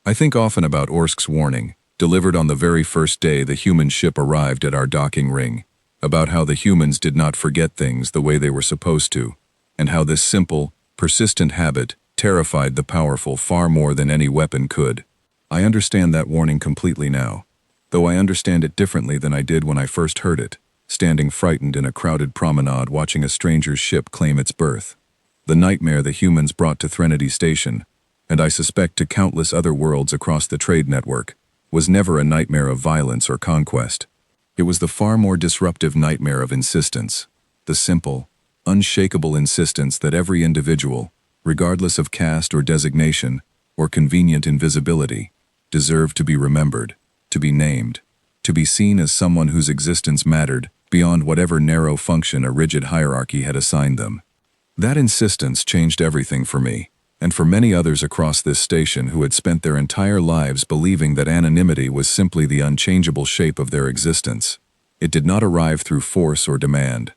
I think often about Orsk's warning, delivered on the very first day the human ship arrived at our docking ring, about how the humans did not forget things the way they were supposed to, and how this simple, persistent habit terrified the powerful far more than any weapon could. I understand that warning completely now, though I understand it differently than I did when I first heard it, standing frightened in a crowded promenade watching a stranger's ship claim its berth. The nightmare the humans brought to Threnody Station, and I suspect to countless other worlds across the trade network, was never a nightmare of violence or conquest. It was the far more disruptive nightmare of insistence, the simple, unshakable insistence that every individual, regardless of caste or designation, or convenient invisibility, deserved to be remembered, to be named, to be seen as someone whose existence mattered beyond whatever narrow function a rigid hierarchy had assigned them. That insistence changed everything for me, and for many others across this station who had spent their entire lives believing that anonymity was simply the unchangeable shape of their existence. It did not arrive through force or demand.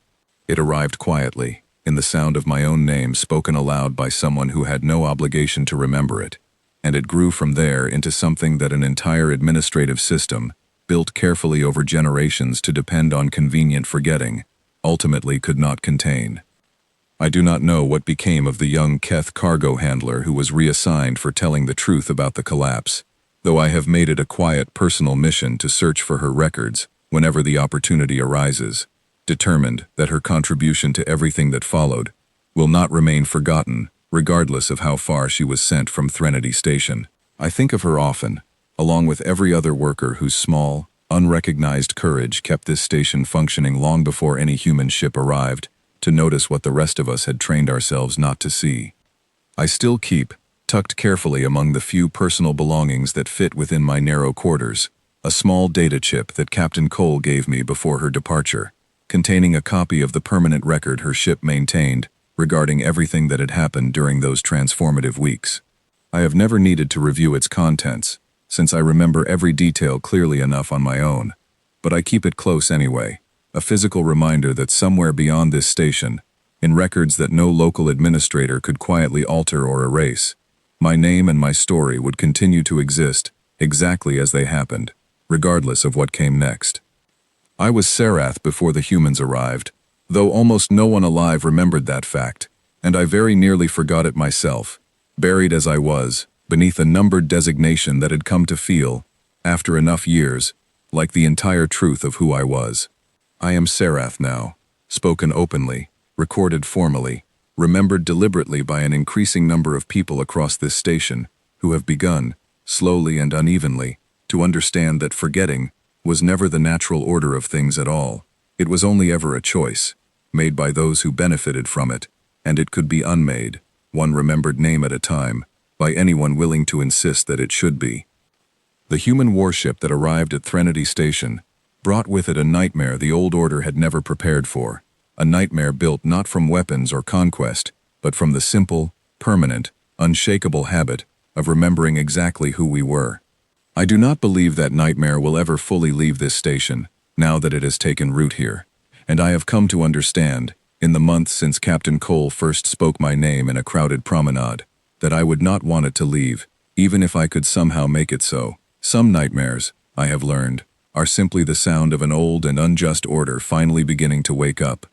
It arrived quietly, in the sound of my own name spoken aloud by someone who had no obligation to remember it, and it grew from there into something that an entire administrative system, built carefully over generations to depend on convenient forgetting, ultimately could not contain. I do not know what became of the young Keth cargo handler who was reassigned for telling the truth about the collapse, though I have made it a quiet personal mission to search for her records whenever the opportunity arises, determined that her contribution to everything that followed will not remain forgotten, regardless of how far she was sent from Threnody Station. I think of her often, along with every other worker whose small, unrecognized courage kept this station functioning long before any human ship arrived, to notice what the rest of us had trained ourselves not to see. I still keep, tucked carefully among the few personal belongings that fit within my narrow quarters, a small data chip that Captain Cole gave me before her departure, containing a copy of the permanent record her ship maintained regarding everything that had happened during those transformative weeks. I have never needed to review its contents, since I remember every detail clearly enough on my own, but I keep it close anyway, a physical reminder that somewhere beyond this station, in records that no local administrator could quietly alter or erase, my name and my story would continue to exist exactly as they happened, regardless of what came next. I was Sarath before the humans arrived, though almost no one alive remembered that fact, and I very nearly forgot it myself, buried as I was, beneath a numbered designation that had come to feel, after enough years, like the entire truth of who I was. I am Sarath now, spoken openly, recorded formally, remembered deliberately by an increasing number of people across this station, who have begun, slowly and unevenly, to understand that forgetting was never the natural order of things at all. It was only ever a choice, made by those who benefited from it, and it could be unmade, one remembered name at a time, by anyone willing to insist that it should be. The human warship that arrived at Threnody Station brought with it a nightmare the old order had never prepared for, a nightmare built not from weapons or conquest, but from the simple, permanent, unshakable habit of remembering exactly who we were. I do not believe that nightmare will ever fully leave this station, now that it has taken root here. And I have come to understand, in the months since Captain Cole first spoke my name in a crowded promenade, that I would not want it to leave, even if I could somehow make it so. Some nightmares, I have learned, are simply the sound of an old and unjust order finally beginning to wake up.